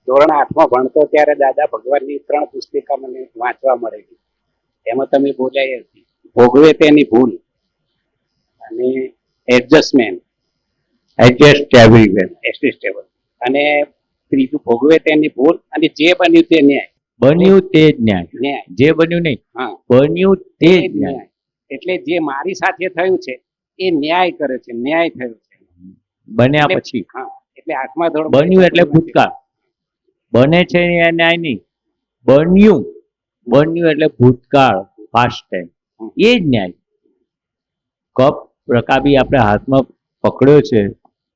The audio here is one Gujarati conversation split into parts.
ધોરણ 8માં ભણતો ત્યારે દાદા ભગવાનની 3 પુસ્તિકા મને વાંચવા મળેલી. એમાં તમે બોલ્યા હતી, ભોગવે તેની ભૂલ અને એડજસ્ટમેન્ટ, એડજસ્ટેબલ, અને ત્રીજું ભોગવે તેની ભૂલ અને જે બન્યું તે ન્યાય. બન્યું તે જ ન્યાય, ન્યાય, જે બન્યું નહીં, હા, બન્યું તે તે જ જ ન્યાય. ન્યાય. એટલે જે મારી સાથે થયું છે એ ન્યાય કરે છે, ન્યાય થયો છે. બન્યા એટલે પછી હા, એટલે 8મા ધોરણ બન્યું એટલે ભૂતકાળ, બને છે એ ન્યાય નહીં, બન્યું, બન્યું એટલે ભૂતકાળ, પાસ્ટ ટાઈમ, એ જ ન્યાય. કપ રકાબી આપણે હાથમાં પકડ્યો છે,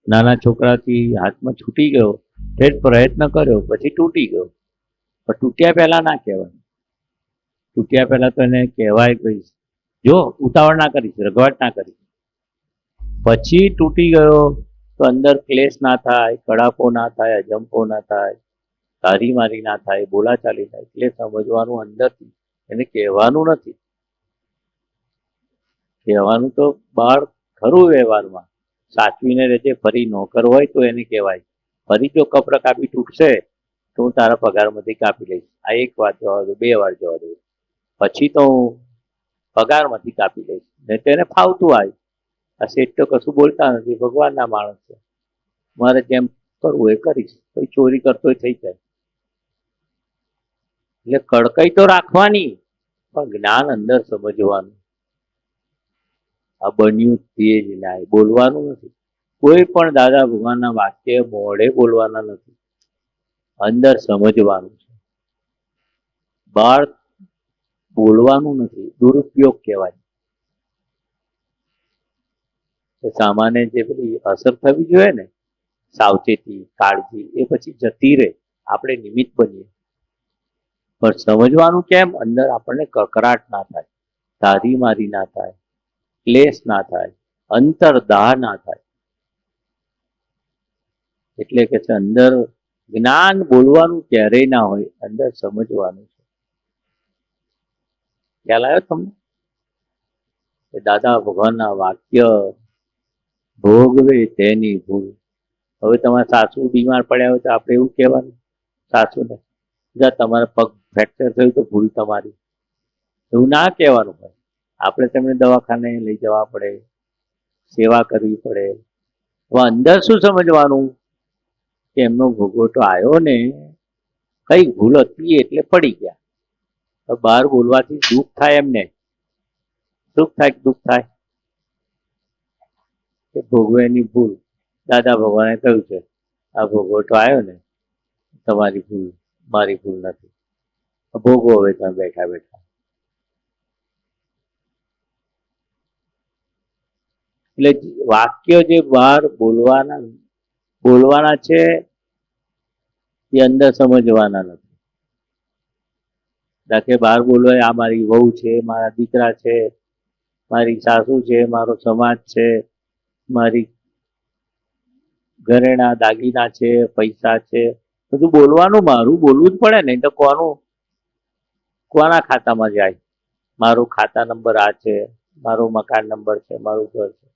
નાના છોકરાથી હાથમાં છૂટી ગયો, તે જ પ્રયત્ન કર્યો, પછી તૂટી ગયો. પણ તૂટ્યા પહેલા ના કહેવાય, તૂટ્યા પહેલા તો એને કહેવાય કહીશ, જો ઉતાવળ ના કરીશ, રઘવાટ ના કરીશ. પછી તૂટી ગયો તો અંદર ક્લેશ ના થાય, કડાપો ના થાય, અજંપો ના થાય, તારી મારી ના થાય, બોલાચાલી થાય. એટલે સમજવાનું અંદરથી, એને કહેવાનું નથી. કહેવાનું તો બહાર ખરું વ્યવહારમાં, સાચવીને રહેજે, ફરી નોકર હોય તો એને કહેવાય, ફરી જો કપડા કાપી તૂટશે તો હું તારા પગારમાંથી કાપી લઈશ. આ એક વાત જવા દો, 2 વાર જવા દો, પછી તો હું પગારમાંથી કાપી લઈશ. ને તેને ફાવતું આવે. આ શેઠ તો કશું બોલતા નથી, ભગવાનના માણસ છે, મારે જેમ કરવું એ કરીશ, કોઈ ચોરી કરતો થઈ જાય. એટલે કડકાઈ તો રાખવાની, પણ જ્ઞાન અંદર સમજવાનું. આ બન્યું તે જ ન્યાય, બોલવાનું નથી. કોઈ પણ દાદા ભગવાનના વાક્ય મોઢે બોલવાના નથી, અંદર સમજવાનું છે. બહાર બોલવાનું નથી, દુરુપયોગ કહેવાય. સામાન્ય જે બધી અસર થવી જોઈએ ને, સાવચેતી, કાળજી, એ પછી જતી રહે, આપણે નિમિત્ત બનીએ. પણ સમજવાનું કેમ, અંદર આપણને કકરાટ ના થાય, તારી મારી ના થાય, ક્લેશ ના થાય, અંતરદાહ ના થાય. એટલે કે છે અંદર જ્ઞાન બોલવાનું ક્યારેય ના હોય, અંદર સમજવાનું છે. ખ્યાલ આવ્યો તમને? દાદા ભગવાનના વાક્ય, ભોગવે તેની ભૂલ. હવે તમારા સાસુ બીમાર પડ્યા હોય તો આપણે એવું કહેવાનું સાસુને, જા તમારા પગ ફ્રેક્ચર થયું તો ભૂલ તમારી, એવું ના કહેવાનું હોય. આપણે તેમને દવાખાને લઈ જવા પડે, સેવા કરવી પડે. હવે અંદર શું સમજવાનું કે એમનો ભોગવટો આવ્યો ને, કઈ ભૂલ હતી એટલે પડી ગયા. બહાર બોલવાથી દુઃખ થાય એમને, સુખ થાય કે દુઃખ થાય? કે ભોગવેની ભૂલ. દાદા ભગવાને કહ્યું છે, આ ભોગવટો આવ્યો ને, તમારી ભૂલ, મારી ભૂલ નથી, ભોગવો હવે તમે બેઠા બેઠા. એટલે વાક્ય જે બહાર બોલવાના છે એ અંદર સમજવાના નથી. દાખલે બહાર બોલવાય, આ મારી વહુ છે, મારા દીકરા છે, મારી સાસુ છે, મારો સમાજ છે, મારી ઘરેણા દાગીના છે, પૈસા છે, બધું બોલવાનું. મારું બોલવું જ પડે, નહીં તો કોના ખાતામાં જાય? મારું ખાતા નંબર આ છે, મારો મકાન નંબર છે, મારું ઘર છે.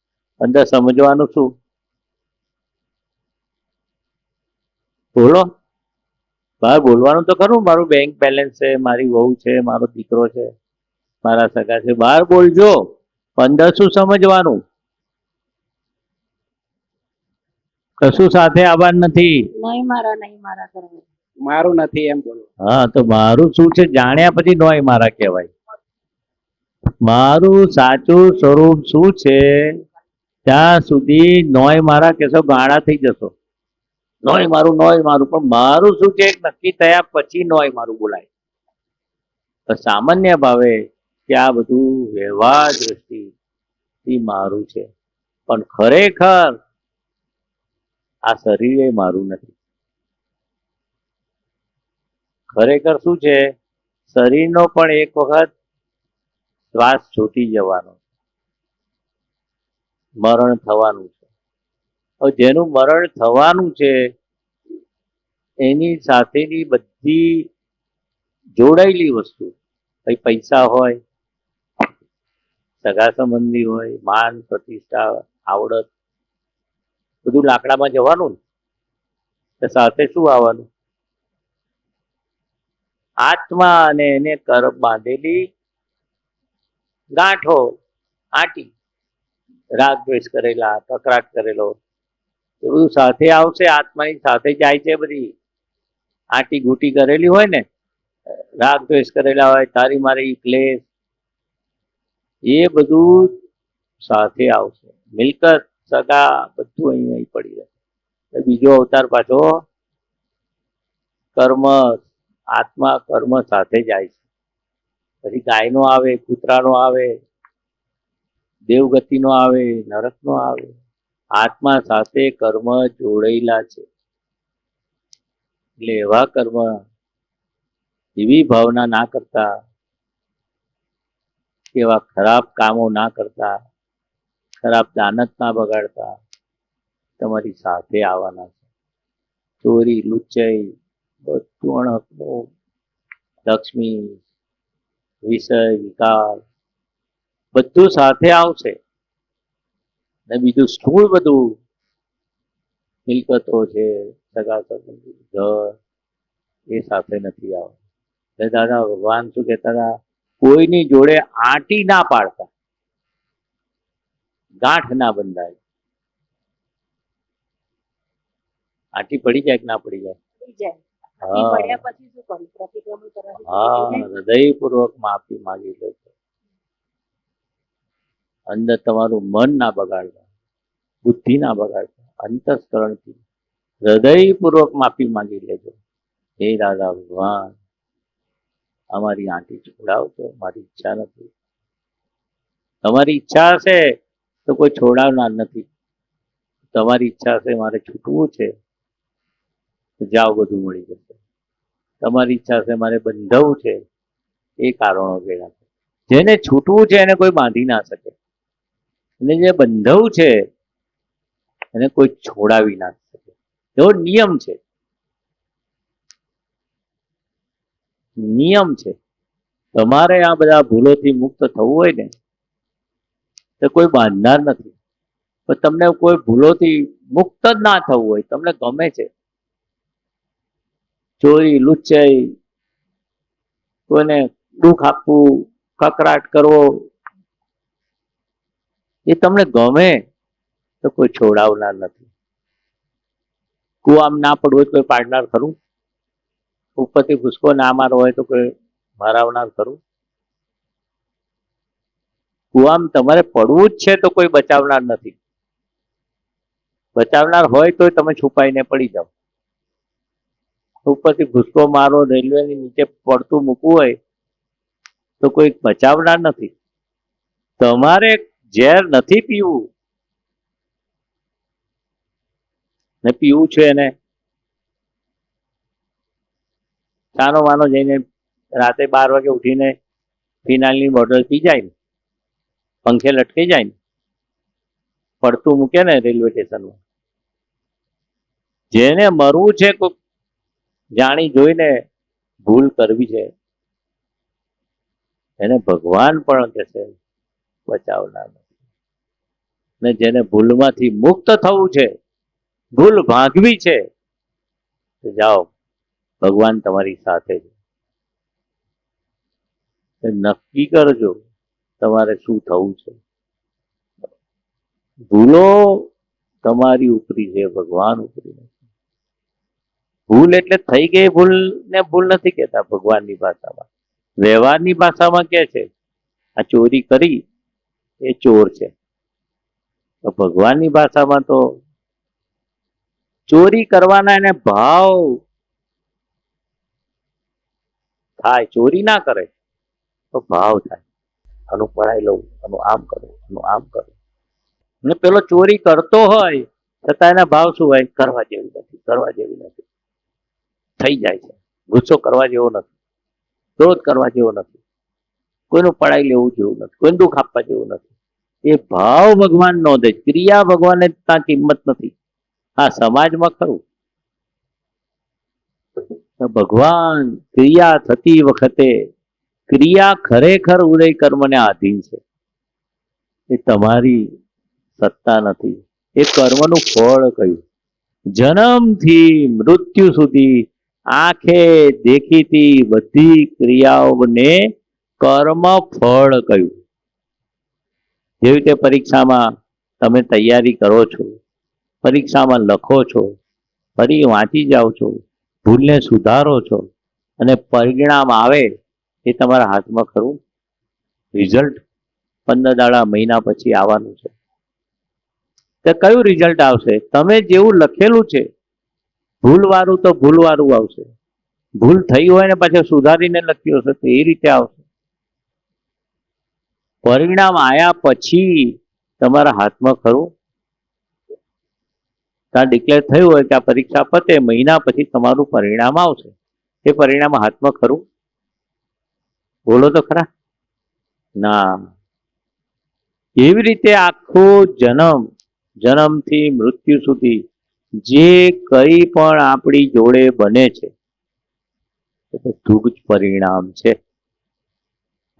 અંદર સમજવાનું શું? બોલો, બહાર બોલવાનું તો ખરું, મારું બેંક બેલેન્સ છે, મારી વહુ છે, મારો દીકરો છે, મારા સગા છે, બહાર બોલજો. અંદર શું સમજવાનું? કશું સાથે આવવાનું નથી. નહીં મારા, નહીં મારા કરવા. મારું નથી એમ બોલો. હા, તો મારું શું છે જાણ્યા પછી નોય મારા કહેવાય. મારું સાચું સ્વરૂપ શું છે ત્યાં સુધી નોય મારા કહેશો, ગાળા થઈ જશો. નોય મારું, નોય મારું. પણ મારું શું છે નક્કી થયા પછી નોય મારું બોલાય. તો સામાન્ય ભાવે કે આ બધું વ્યવહાર દ્રષ્ટિથી મારું છે, પણ ખરેખર આ શરીર એ મારું નથી. ખરેખર શું છે, શરીરનો પણ એક વખત શ્વાસ છૂટી જવાનો, મરણ થવાનું છે. હવે જેનું મરણ થવાનું છે એની સાથેની બધી જોડાયેલી વસ્તુ, કઈ પૈસા હોય, સગા સંબંધી હોય, માન પ્રતિષ્ઠા, આવડત, બધું લાકડામાં જવાનું ને સાથે શું આવવાનું? આત્મા અને એને કર્મ બાંધેલી ગાંઠો, આંટી, રાગ દ્વેષ કરેલા, કકરાટ કરેલો, એ બધું સાથે આવશે, આત્માની સાથે જાય છે. બધી આંટી ઘૂંટી કરેલી હોય ને, રાગ દ્વેષ કરેલા હોય, તારી મારી ક્લેશ, એ બધું સાથે આવશે. મિલકત, સગા, બધું અહીં પડી રહે. બીજો અવતાર પાછો કર્મ, આત્મા કર્મ સાથે જાય છે. પછી ગાયનો આવે, કૂતરાનો આવે, દેવગતિનો આવે, નરકનો આવે. આત્મા સાથે કર્મ જોડાયેલા છે. એટલે એવા કર્મ, એવી ભાવના ના કરતા, એવા ખરાબ કામો ના કરતા, ખરાબ દાનત ના બગાડતા, તમારી સાથે આવવાના છે. ચોરી, લુચ્ચાઈ, બધું અણહકનું, લક્ષ્મી, વિષય, વિકાર, બધું સાથે આવશે. ને બીજું સ્થૂળ બધું, મિલકતો છે, સગા સંબંધી, ઘર, એ સાથે નથી આવતું. એટલે દાદા ભગવાન શું કહેતા હતા? કોઈની જોડે આંટી ના પાડતા, ગાંઠ ના બંધાય. આંટી પડી જાય કે ના પડી જાય? થઈ જાય. હા. એ પડ્યા પછી શું કરું? પ્રતિક્રમણ કરવાથી હા, હૃદયપૂર્વક માફી માંગી લેજો. અંદર તમારું મન ના બગાડતા, બુદ્ધિ ના બગાડતા, અંતસ્કરણથી હૃદયપૂર્વક માફી માંગી લેજો. હે દાદા ભગવાન, અમારી આંટી છોડાવજો, મારી ઈચ્છા નથી. તમારી ઈચ્છા હશે તો કોઈ છોડાવનાર નથી. તમારી ઈચ્છા હશે મારે છૂટવું છે, તો જાઓ, બધું મળી જશે. તમારી ઈચ્છા હશે મારે બંધાવવું છે, એ કારણો ભેગા છે. જેને છૂટવું છે એને કોઈ બાંધી ના શકે, અને જે બંધાવું છે એને કોઈ છોડાવી ના શકે. એવો નિયમ છે, નિયમ છે. તમારે આ બધા ભૂલોથી મુક્ત થવું હોય ને, તો કોઈ બાંધનાર નથી. પણ તમને કોઈ ભૂલોથી મુક્ત જ ના થવું હોય, તમને ગમે છે ચોરી, લુચ્ચાઈ, કોઈને દુઃખ આપવું, કકરાટ કરવો, એ તમને ગમે તો કોઈ છોડાવનાર નથી. કુવામાં ના પડવું હોય તો કોઈ પાડનાર ખરું? ઉપરથી ભૂસકો ના મારવો હોય તો કોઈ મરાવનાર ખરું? કુવામાં તમારે પડવું જ છે તો કોઈ બચાવનાર નથી. બચાવનાર હોય તો તમે છુપાઈને પડી જાઓ. ઉપરથી ભૂસકો મારો, રેલવેની નીચે પડતું મૂકવું હોય તો કોઈ બચાવનાર નથી. તમારે ઝેર નથી પીવું ને પીવું છે એને સાનો માનો જઈને રાતે 12 વાગે ઉઠીને ફિનાઇલની બોટલ પી જાય ને, પંખે લટકી જાય ને, પડતું મૂકે ને રેલવે સ્ટેશનમાં. જેને મરવું છે, કોઈ જાણી જોઈને ભૂલ કરવી છે, એને ભગવાન પણ કહેશે બચાવનાર નથી. ને જેને ભૂલમાંથી મુક્ત થવું છે, ભૂલ ભાગવી છે, તો જાઓ, ભગવાન તમારી સાથે છે. નક્કી કરજો તમારે શું થવું છે. ભૂલો તમારી ઉપરી છે, ભગવાન ઉપરી નથી. ભૂલ એટલે થઈ ગઈ ભૂલ ને ભૂલ નથી કહેતા ભગવાનની ભાષામાં. વ્યવહારની ભાષામાં કે છે આ ચોરી કરી એ ચોર છે. તો ભગવાનની ભાષામાં તો ચોરી કરવાના એને ભાવ થાય. ચોરી ના કરે તો ભાવ થાય, આનું પડાઈ લઉં, આનું આમ કરું, આનું આમ કરું. ને પેલો ચોરી કરતો હોય છતાં એના ભાવ શું હોય? કરવા જેવી નથી, કરવા જેવી નથી. થઈ જાય છે. ગુસ્સો કરવા જેવો નથી, ક્રોધ કરવા જેવો નથી, કોઈનું પડાઈ લેવું જેવું નથી, કોઈને દુઃખ આપવા જેવું નથી. એ ભાવ ભગવાન નોંધે. ક્રિયા ભગવાનને ત્યાં કિંમત નથી. હા, સમાજમાં ખરું. ભગવાન ક્રિયા થતી વખતે ક્રિયા ખરેખર ઉદય કર્મને આધીન છે. એ તમારી સત્તા નથી. એ કર્મનું ફળ કયું? જન્મથી મૃત્યુ સુધી આંખે દેખીતી બધી ક્રિયાઓને કર્મ ફળ કહ્યું. જેવી રીતે પરીક્ષામાં તમે તૈયારી કરો છો, પરીક્ષામાં લખો છો, ફરી વાંચી જાઓ છો, ભૂલને સુધારો છો અને પરિણામ આવે એ તમારા હાથમાં ખરું? રિઝલ્ટ 15 દાડા મહિના પછી આવવાનું છે. તો કયું રિઝલ્ટ આવશે? તમે જેવું લખેલું છે ભૂલવાળું તો ભૂલવાળું આવશે, ભૂલ થઈ હોય ને પાછળ સુધારીને લખ્યું હશે તો એ રીતે આવશે. પરિણામ આવ્યા પછી તમારા હાથમાં ખરું? ત્યાં ડિક્લેર થયું હોય કે આ પરીક્ષા પતે મહિના પછી તમારું પરિણામ આવશે, એ પરિણામ હાથમાં ખરું? બોલો તો ખરા. ના. એવી રીતે આખો જન્મથી મૃત્યુ સુધી જે કંઈ પણ આપણી જોડે બને છે એ બધું જ પરિણામ છે.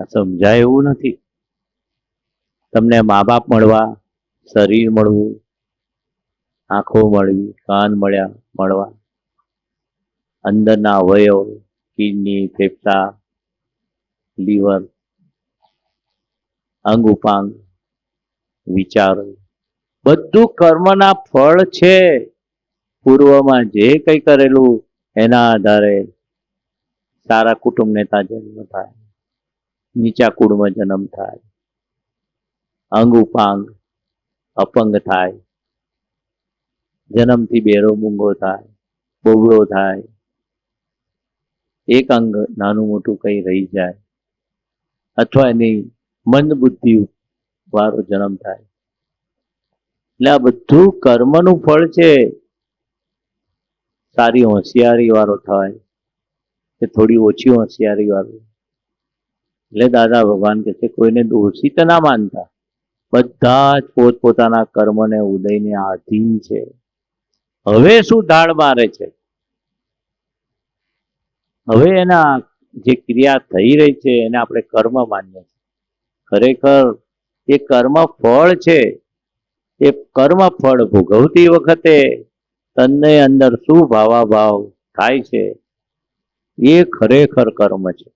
આ સમજાય એવું નથી. તમને મા બાપ મળવા, શરીર મળવું, આંખો મળવી, કાન મળવા, અંદરના અવયવ, કિડની, ફેફસા, લીવર, અંગ ઉપાંગ, વિચારો, બધું કર્મના ફળ છે. પૂર્વમાં જે કંઈ કરેલું એના આધારે સારા કુટુંબને ત્યાં જન્મ થાય, નીચા કુળમાં જન્મ થાય, અંગ ઉપાંગ અપંગ થાય, જન્મથી બેરો મૂંગો થાય, બોગળો થાય, એક અંગ નાનું મોટું કંઈ રહી જાય, અથવા એની મંદ બુદ્ધિ વાળો જન્મ થાય. એટલે આ બધું કર્મનું ફળ છે. સારી હોશિયારી વાળો થાય કે થોડી ઓછી હોશિયારી વાળો. એટલે દાદા ભગવાન કહે છે કોઈને દોષિત ના માનતા, બધા જ પોતપોતાના કર્મને ઉદયને આધીન છે. હવે શું ધાડ મારે છે? હવે એના જે ક્રિયા થઈ રહી છે એને આપણે કર્મ માનીએ છીએ. ખરેખર એ કર્મ ફળ છે. એ કર્મ ફળ ભોગવતી વખતે તને અંદર શું ભાવાભાવ થાય છે એ ખરેખર કર્મ છે.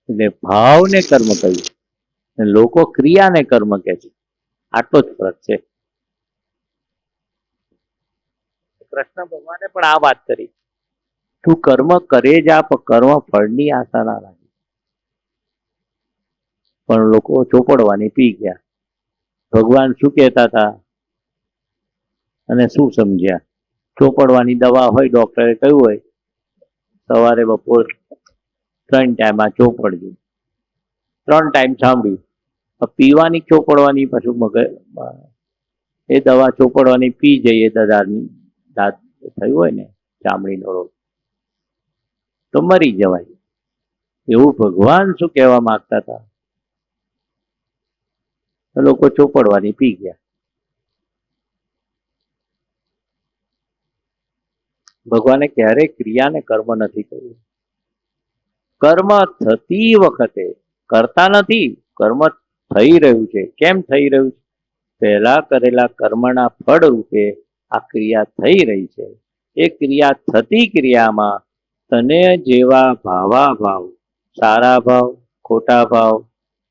એટલે ભાવને કર્મ કહ્યું, લોકો ક્રિયાને કર્મ કહે છે. આટલો જ ફરક છે. કૃષ્ણ ભગવાને પણ આ વાત કરી, તું કર્મ કરે જા પણ કર્મ ફળની આશા ના રાખે. પણ લોકો ચોપડવાની પી ગયા. ભગવાન શું કહેતા હતા અને શું સમજ્યા? ચોપડવાની દવા હોય, ડોક્ટરે કહ્યું હોય સવારે બપોર 3 ટાઈમ આ ચોપડજો, 3 ટાઈમ સાંભળ્યું. પીવાની ચોપડવાની પાછું મગજ એ દવા ચોપડવાની પી જઈએ, દાંત થયું હોય ને ચામડીનો રોગ તો મરી જવાય. એવું ભગવાન શું કહેવા માંગતા હતા? લોકો ચોપડવાની પી ગયા. ભગવાને ક્યારેય ક્રિયાને કર્મ નથી કહ્યું. કર્મ થતી વખતે કરતા નથી, કર્મ થઈ રહ્યું છે. કેમ થઈ રહ્યું છે? પહેલા કરેલા કર્મના ફળ રૂપે આ ક્રિયા થઈ રહી છે. એ ક્રિયા થતી ક્રિયામાં તને જેવા ભાવાભાવ, સારા ભાવ, ખોટા ભાવ,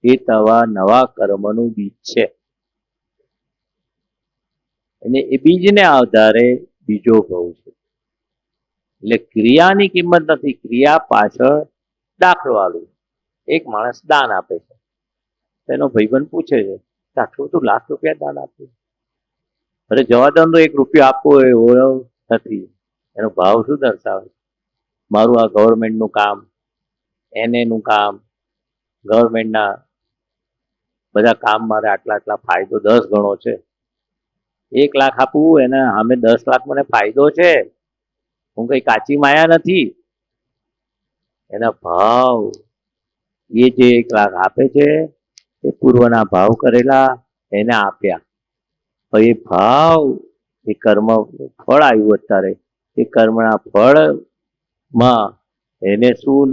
એ તવા નવા કર્મનું બીજ છે. અને એ બીજને આધારે બીજો ભાવ છે. એટલે ક્રિયાની કિંમત નથી. ક્રિયા પાછળ દાખલો આલું. એક માણસ દાન આપે છે, એનો ભાઈબંધ પૂછે છે આટલું તું લાખ રૂપિયા દાન આપ્યું? અરે જવા દો તો 1 રૂપિયો આપવો એવો નથી. એનો ભાવ શું દર્શાવે? મારું આ ગવર્મેન્ટનું કામ, એનું કામ, ગવર્મેન્ટના બધા કામ મારે આટલા ફાયદો 10 ગણો છે. 1 લાખ આપવું એને સામે 10 લાખ મને ફાયદો છે. હું કઈ કાચી માયા નથી. એના ભાવ, એ જે 1 લાખ આપે છે એ પૂર્વના ભાવ કરેલા એને આપ્યા. એ ભાવ, એ કર્મ ફળ આવ્યું અત્યારે, એ કર્મના ફળમાં એને શું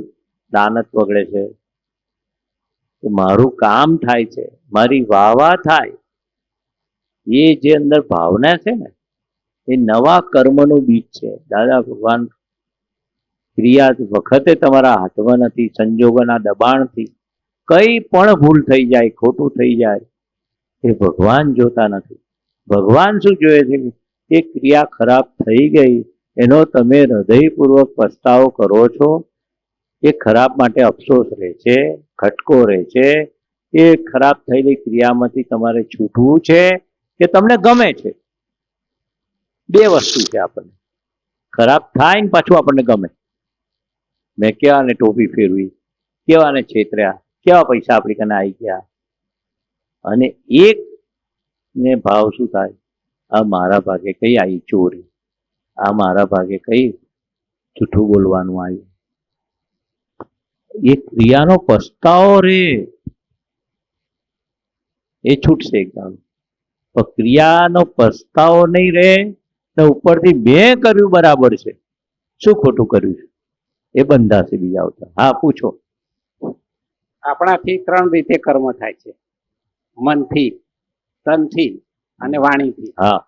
દાનત વગડે છે? મારું કામ થાય છે, મારી વાહ થાય, એ જે અંદર ભાવના છે ને એ નવા કર્મનું બીજ છે. દાદા ભગવાન ક્રિયા વખતે તમારા હાથમાં નથી, સંજોગોના દબાણથી કઈ પણ ભૂલ થઈ જાય, ખોટું થઈ જાય, એ ભગવાન જોતા નથી. ભગવાન શું જોયે છે કે ક્રિયા ખરાબ થઈ ગઈ, એનો તમે હૃદયપૂર્વક પસ્તાવો કરો છો, એ ખરાબ માટે અફસોસ રહે છે, ખટકો રહે છે. એ ખરાબ થયેલી ક્રિયામાંથી તમારે છૂટવું છે કે તમને ગમે છે? બે વસ્તુ છે. આપણને ખરાબ થાય ને પાછું આપણને ગમે. મેં કેવાને ટોપી ફેરવી, કેવાને છેતર્યા, કેવા પૈસા આપણી કને આવી ગયા, અને એક ને ભાવ શું થાય? આ મારા ભાગે કઈ આવી ચોરી, આ મારા ભાગે કઈ જૂઠું બોલવાનું આવ્યું. એ ક્રિયાનો પસ્તાવો રે, એ છૂટશે એકદમ. તો ક્રિયાનો પસ્તાવો નહીં રહે તો ઉપરથી મેં કર્યું બરાબર છે, શું ખોટું કર્યું છે, એ બંધાશે બીજા આવતા. હા, પૂછો. આપણાથી 3 રીતે કર્મ થાય છે: મનથી, તનથી અને વાણીથી. હા,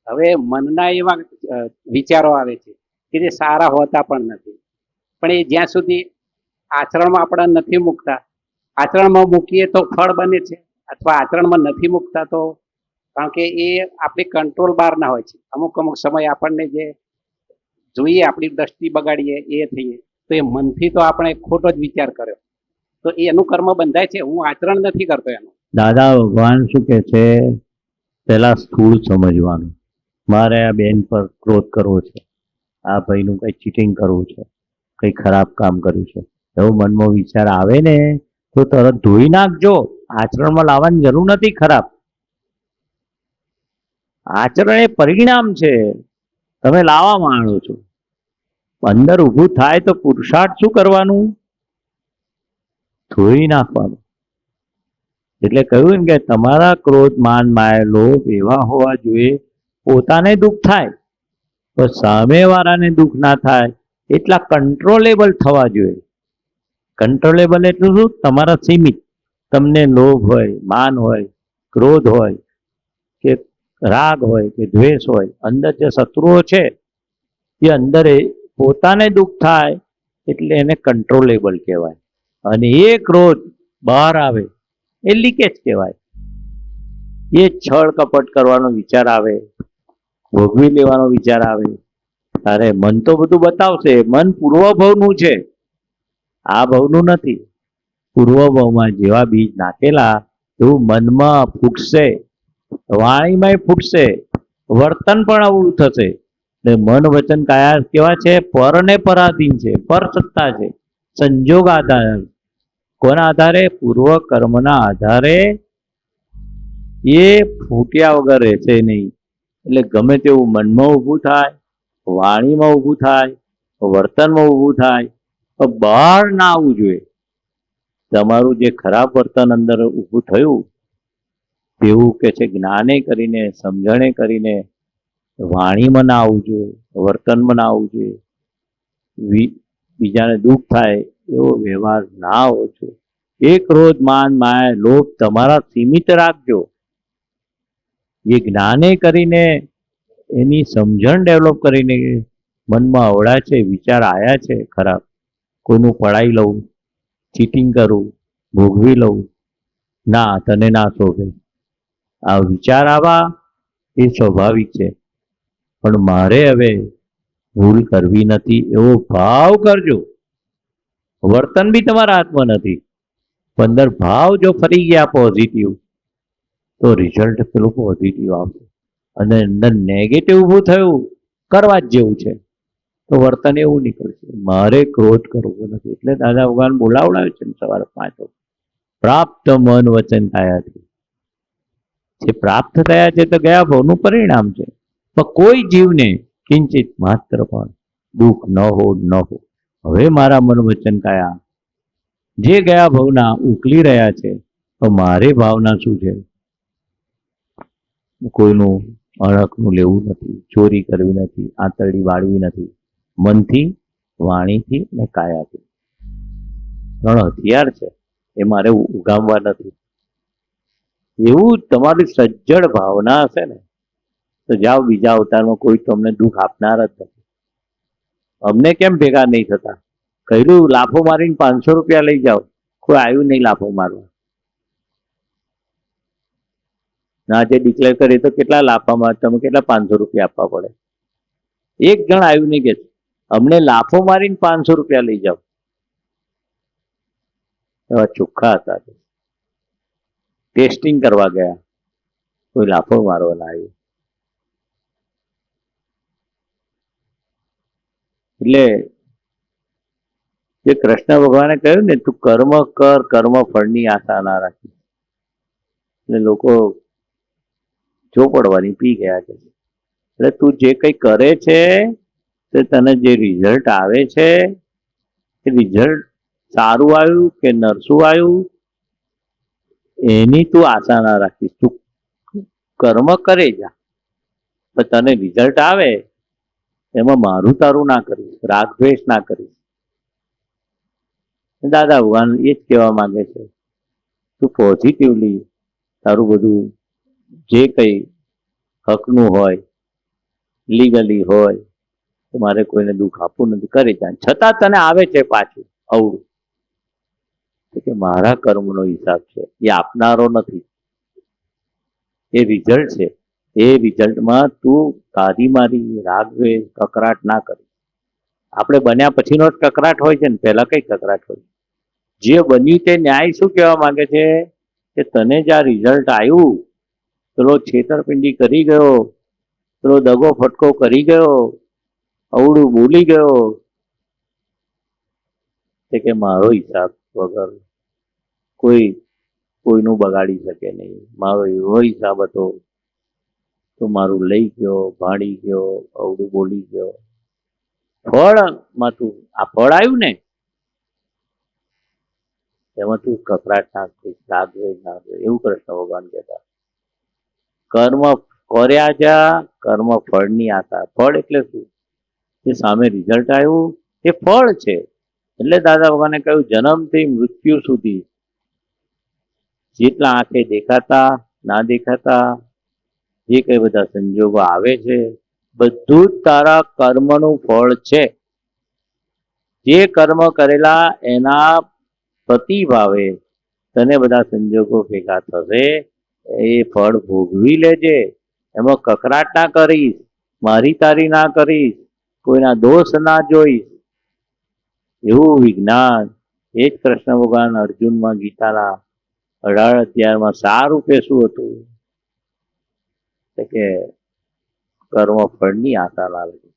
હવે મનના એવા વિચારો આવે છે કે જે સારા હોતા પણ નથી, પણ એ જ્યાં સુધી આચરણમાં આપણે નથી મૂકતા, આચરણમાં મૂકીએ તો ફળ બને છે, અથવા આચરણમાં નથી મૂકતા તો, કારણ કે એ આપણી કંટ્રોલ બહારના હોય છે. અમુક અમુક સમય આપણને જે જોઈએ આપણી દ્રષ્ટિ બગાડીએ એ થઈએ, તો એ મનથી તો આપણે ખોટો જ વિચાર કર્યો, તો એનું કર્મ બંધાય છે. હું આચરણ નથી કરતો એનું. દાદા ભગવાન શું કે છે? પેલા સ્થૂળ સમજવાનું. મારે આ બેન પર ક્રોધ કરવો છે, આ ભાઈનું કઈ ચીટિંગ કરવું છે, કઈ ખરાબ કામ કર્યું છે, એવો મનમાં વિચાર આવે ને તો તરત ધોઈ નાખજો. આચરણમાં લાવવાની જરૂર નથી. ખરાબ આચરણ એ પરિણામ છે, તમે લાવવા માંગો છો. અંદર ઊભું થાય તો પુરુષાર્થ શું કરવાનું? ધોઈ નાખવાનું. એટલે કહ્યું ને કે તમારા ક્રોધ, માન, માયા, લોભ એવા હોવા જોઈએ પોતાને દુઃખ થાય તો સામેવાળાને દુઃખ ના થાય, એટલા કંટ્રોલેબલ થવા જોઈએ. કંટ્રોલેબલ એટલું શું? તમારા સીમિત. તમને લોભ હોય, માન હોય, ક્રોધ હોય, કે રાગ હોય, કે દ્વેષ હોય, અંદર જે શત્રુઓ છે એ અંદર પોતાને દુઃખ થાય એટલે એને કંટ્રોલેબલ કહેવાય. અને એ ક્રોધ બહાર આવે એ લીકેજ કહેવાય. એ છળ કપટ કરવાનો વિચાર આવે, ભોગવી લેવાનો વિચાર આવે. અરે મન તો બધું બતાવશે. મન પૂર્વ ભવનું છે, આ ભવનું નથી. પૂર્વ ભવમાં જેવા બીજ નાખેલા એવું મનમાં ફૂટશે, વાણીમાં ફૂટશે, વર્તન પણ અવળું થશે. ને મન, વચન, કાયા કેવા છે? પર ને પરાધીન છે, પર સત્તા છે, સંજોગ આધાર. કોના આધારે? પૂર્વ કર્મના આધારે. એ ફૂટ્યા વગર રહેશે નહીં. એટલે ગમે તેવું મનમાં ઊભું થાય, વાણીમાં ઊભું થાય, વર્તનમાં ઊભું થાય, તો બહાર ના આવવું જોઈએ. તમારું જે ખરાબ વર્તન અંદર ઊભું થયું તેવું કે છે જ્ઞાને કરીને, સમજણે કરીને વાણીમાં ના આવવું જોઈએ, વર્તનમાં ના આવવું જોઈએ. બીજાને દુઃખ થાય એવો વ્યવહાર ના હોવો જોઈએ. એ ક્રોધ, માન, માયા, લોભ તમારા સીમિત રાખજો. એ જ્ઞાને કરીને, એની સમજણ ડેવલપ કરીને મનમાં અવળા છે, વિચાર આયા છે ખરાબ, કોઈનું પડાઈ લઉં, ચીટિંગ કરું, ભોગવી લઉં, ના તને ના શોભે, આ વિચાર આવા એ સ્વાભાવિક છે. પણ મારે હવે ભૂલ કરવી નથી એવો ભાવ કરજો. વર્તન બી તમારા હાથમાં નથી. 15 ભાવ જો ફરી ગયા પોઝિટિવ તો રિઝલ્ટ પેલું પોઝિટિવ આવશે. અને અંદર નેગેટિવ ઊભું થયું, કરવા જ જેવું છે, તો વર્તન એવું નીકળશે. મારે ક્રોધ કરવો નથી. એટલે દાદા ભગવાન બોલાવડાવે છે ને સવારે 5 વાગે, પ્રાપ્ત મન, વચન, કાયાથી. જે પ્રાપ્ત થયા છે તો ગયા ભાવનું પરિણામ છે. પણ કોઈ જીવને કિંચિત માત્ર પણ દુઃખ ન હો, ન હો. હવે મારા મન, વચન, કાયા જે ગયા ભાવના ઉકલી રહ્યા છે, તો મારી ભાવના શું છે? કોઈનું અણકનું લેવું નથી, ચોરી કરવી નથી, આંતરડી વાળવી નથી. મનથી, વાણીથી અને કાયાથી 3 હથિયાર છે, એ મારે ઉગામવા નથી. એવું તમારી સજ્જડ ભાવના હશે ને તો જાઓ બીજા અવતારમાં કોઈ તમને દુઃખ આપનાર જ નથી. અમને કેમ ભેગા નહીં થતા? કહ્યું લાફો મારીને 500 રૂપિયા લઈ જાઓ, કોઈ આવ્યું નહીં લાફો મારવા. ના જે ડિક્લેર કરી તો કેટલા લાફામાં તમે કેટલા 500 રૂપિયા આપવા પડે. એક જણ આવ્યું નહીં કે અમને લાફો મારીને 500 રૂપિયા લઈ જાઓ. એવા ચોખ્ખા હતા. ટેસ્ટિંગ કરવા ગયા, કોઈ લાફો મારવા ના આવ્યું. એટલે જે કૃષ્ણ ભગવાને કહ્યું ને, તું કર્મ કર, કર્મ ફળની આશા ના રાખી. એટલે લોકો ચોપડવાની પી ગયા છે. એટલે તું જે કઈ કરે છે તે તને જે રિઝલ્ટ આવે છે એ રિઝલ્ટ સારું આવ્યું કે નરસું આવ્યું એની તું આશા ના રાખીશ. તું કર્મ કરે જા, પણ તને રિઝલ્ટ આવે એમાં મારું તારું ના કરીશ, રાગ દ્વેષ ના કરીશ. દાદા ભગવાન એ જ કહેવા માંગે છે, તું પોઝિટિવલી તારું બધું જે કઈ હકનું હોય, લીગલી હોય, તો મારે કોઈને દુઃખ આપવું નથી, કરી જાય. છતાં તને આવે છે પાછું અવળું, કે મારા કર્મનો હિસાબ છે, એ આપનારો નથી, એ રિઝલ્ટ છે. એ રિઝલ્ટમાં તું તારી મારી રાગ દ્વેષ કકરાટ ના કરી. આપણે બન્યા પછીનો જ કકરાટ હોય છે ને, પહેલા કઈ કકરાટ હોય? જે બન્યું તે ન્યાય શું કહેવા માંગે છે કે તને જે આ રિઝલ્ટ આવ્યું, પેલો છેતરપિંડી કરી ગયો, પેલો દગો ફટકો કરી ગયો, અવળું બોલી ગયો, કે મારો હિસાબ વગર કોઈનું બગાડી શકે નહીં. મારો એવો હિસાબ હતો તો મારું લઈ ગયો, ભાડી ગયો, અવળું બોલી ગયો. ફળમાં તું આ ફળ આવ્યું ને એમાં તું કકરાટ ના કરીશ, રાગ દ્વેષ ના કરીશ. એવું કૃષ્ણ ભગવાન કહેતા. કર્મ કર્યા જા, કર્મ ફળની આશા. ફળ એટલે શું? જે સામે રિઝલ્ટ આવ્યું એ ફળ છે. એટલે દાદા ભગવાને કહ્યું, જન્મથી મૃત્યુ સુધી જેટલા આંખે દેખાતા ના દેખાતા જે કઈ બધા સંજોગો આવે છે, બધું જ તારા કર્મનું ફળ છે. જે કર્મ કરેલા એના પ્રતિભાવે તને બધા સંજોગો ભેગા થશે, એ ફળ ભોગવી લેજે. એમાં કકરાટ ના કરીશ, મારી તારી ના કરીશ, કોઈના દોષ ના જોઈશ. એવું વિજ્ઞાન એ જ કૃષ્ણ ભગવાન અર્જુનમાં ગીતાના 18 અધ્યાયમાં સારૂપે શું હતું કે કર્મ ફળની આશા ના રાખી.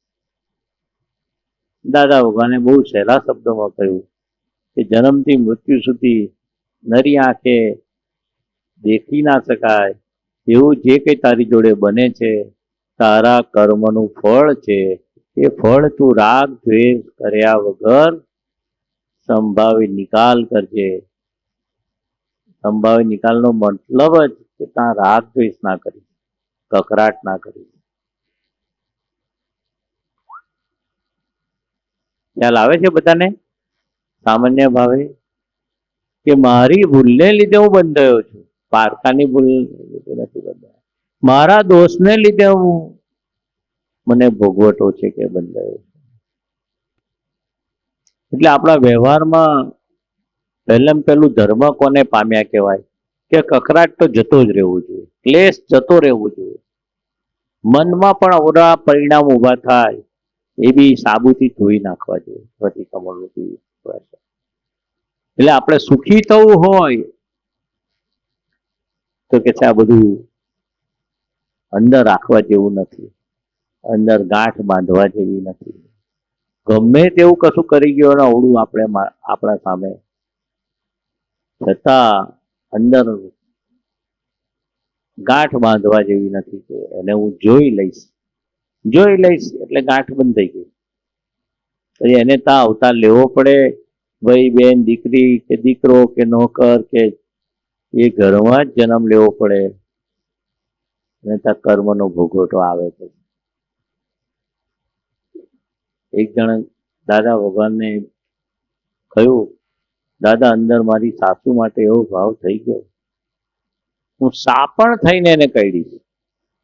દાદા ભગવાને બહુ સહેલા શબ્દોમાં કહ્યું કે જન્મથી મૃત્યુ સુધી નરી આંખે દેખી ના શકાય એવું જે કંઈ તારી જોડે બને છે, તારા કર્મનું ફળ છે. એ ફળ તું રાગ દ્વેષ કર્યા વગર સંભાવી નિકાલ કરજે. સંભાવી નિકાલનો મતલબ જ કે ત્યાં રાગ દ્વેષ ના કરી, કકરાટ ના કરી. ખ્યાલ આવે છે બધાને સામાન્ય ભાવે? કે મારી ભૂલને લીધે હું બંધાયો છું, પારકાની ભૂલ નથી બંધાયો. મારા દોષને લીધે મને ભોગવટો છે કે બંધાયો છે. એટલે આપણા વ્યવહારમાં પહેલાં પહેલું ધર્મ કોને પામ્યા કહેવાય કે કકરાટ તો જતો જ રહેવું જોઈએ, ક્લેશ જતો રહેવું જોઈએ. મનમાં પણ અવરા પરિણામ ઊભા થાય એ બી સાબુથી ધોઈ નાખવા જોઈએ, બધી કમળથી. એટલે આપણે સુખી થવું હોય તો કે છે આ બધું અંદર રાખવા જેવું નથી, અંદર ગાંઠ બાંધવા જેવી નથી. ગમે તેવું કશું કરી ગયો ને અવળું આપણા સામે, છતાં અંદર ગાંઠ બાંધવા જેવી નથી કે એને હું જોઈ લઈશ એટલે ગાંઠ બંધ થઈ ગઈ. પછી એને ત્યાં અવતાર લેવો પડે, ભાઈ બેન દીકરી કે દીકરો કે નોકર કે એ ઘરમાં જ જન્મ લેવો પડે અને ત્યાં કર્મનો ભોગવટો આવે છે. એક જણ દાદા ભગવાનને કહ્યું, દાદા અંદર મારી સાસુ માટે એવો ભાવ થઈ ગયો, હું સાપણ થઈને એને કહી દીધું,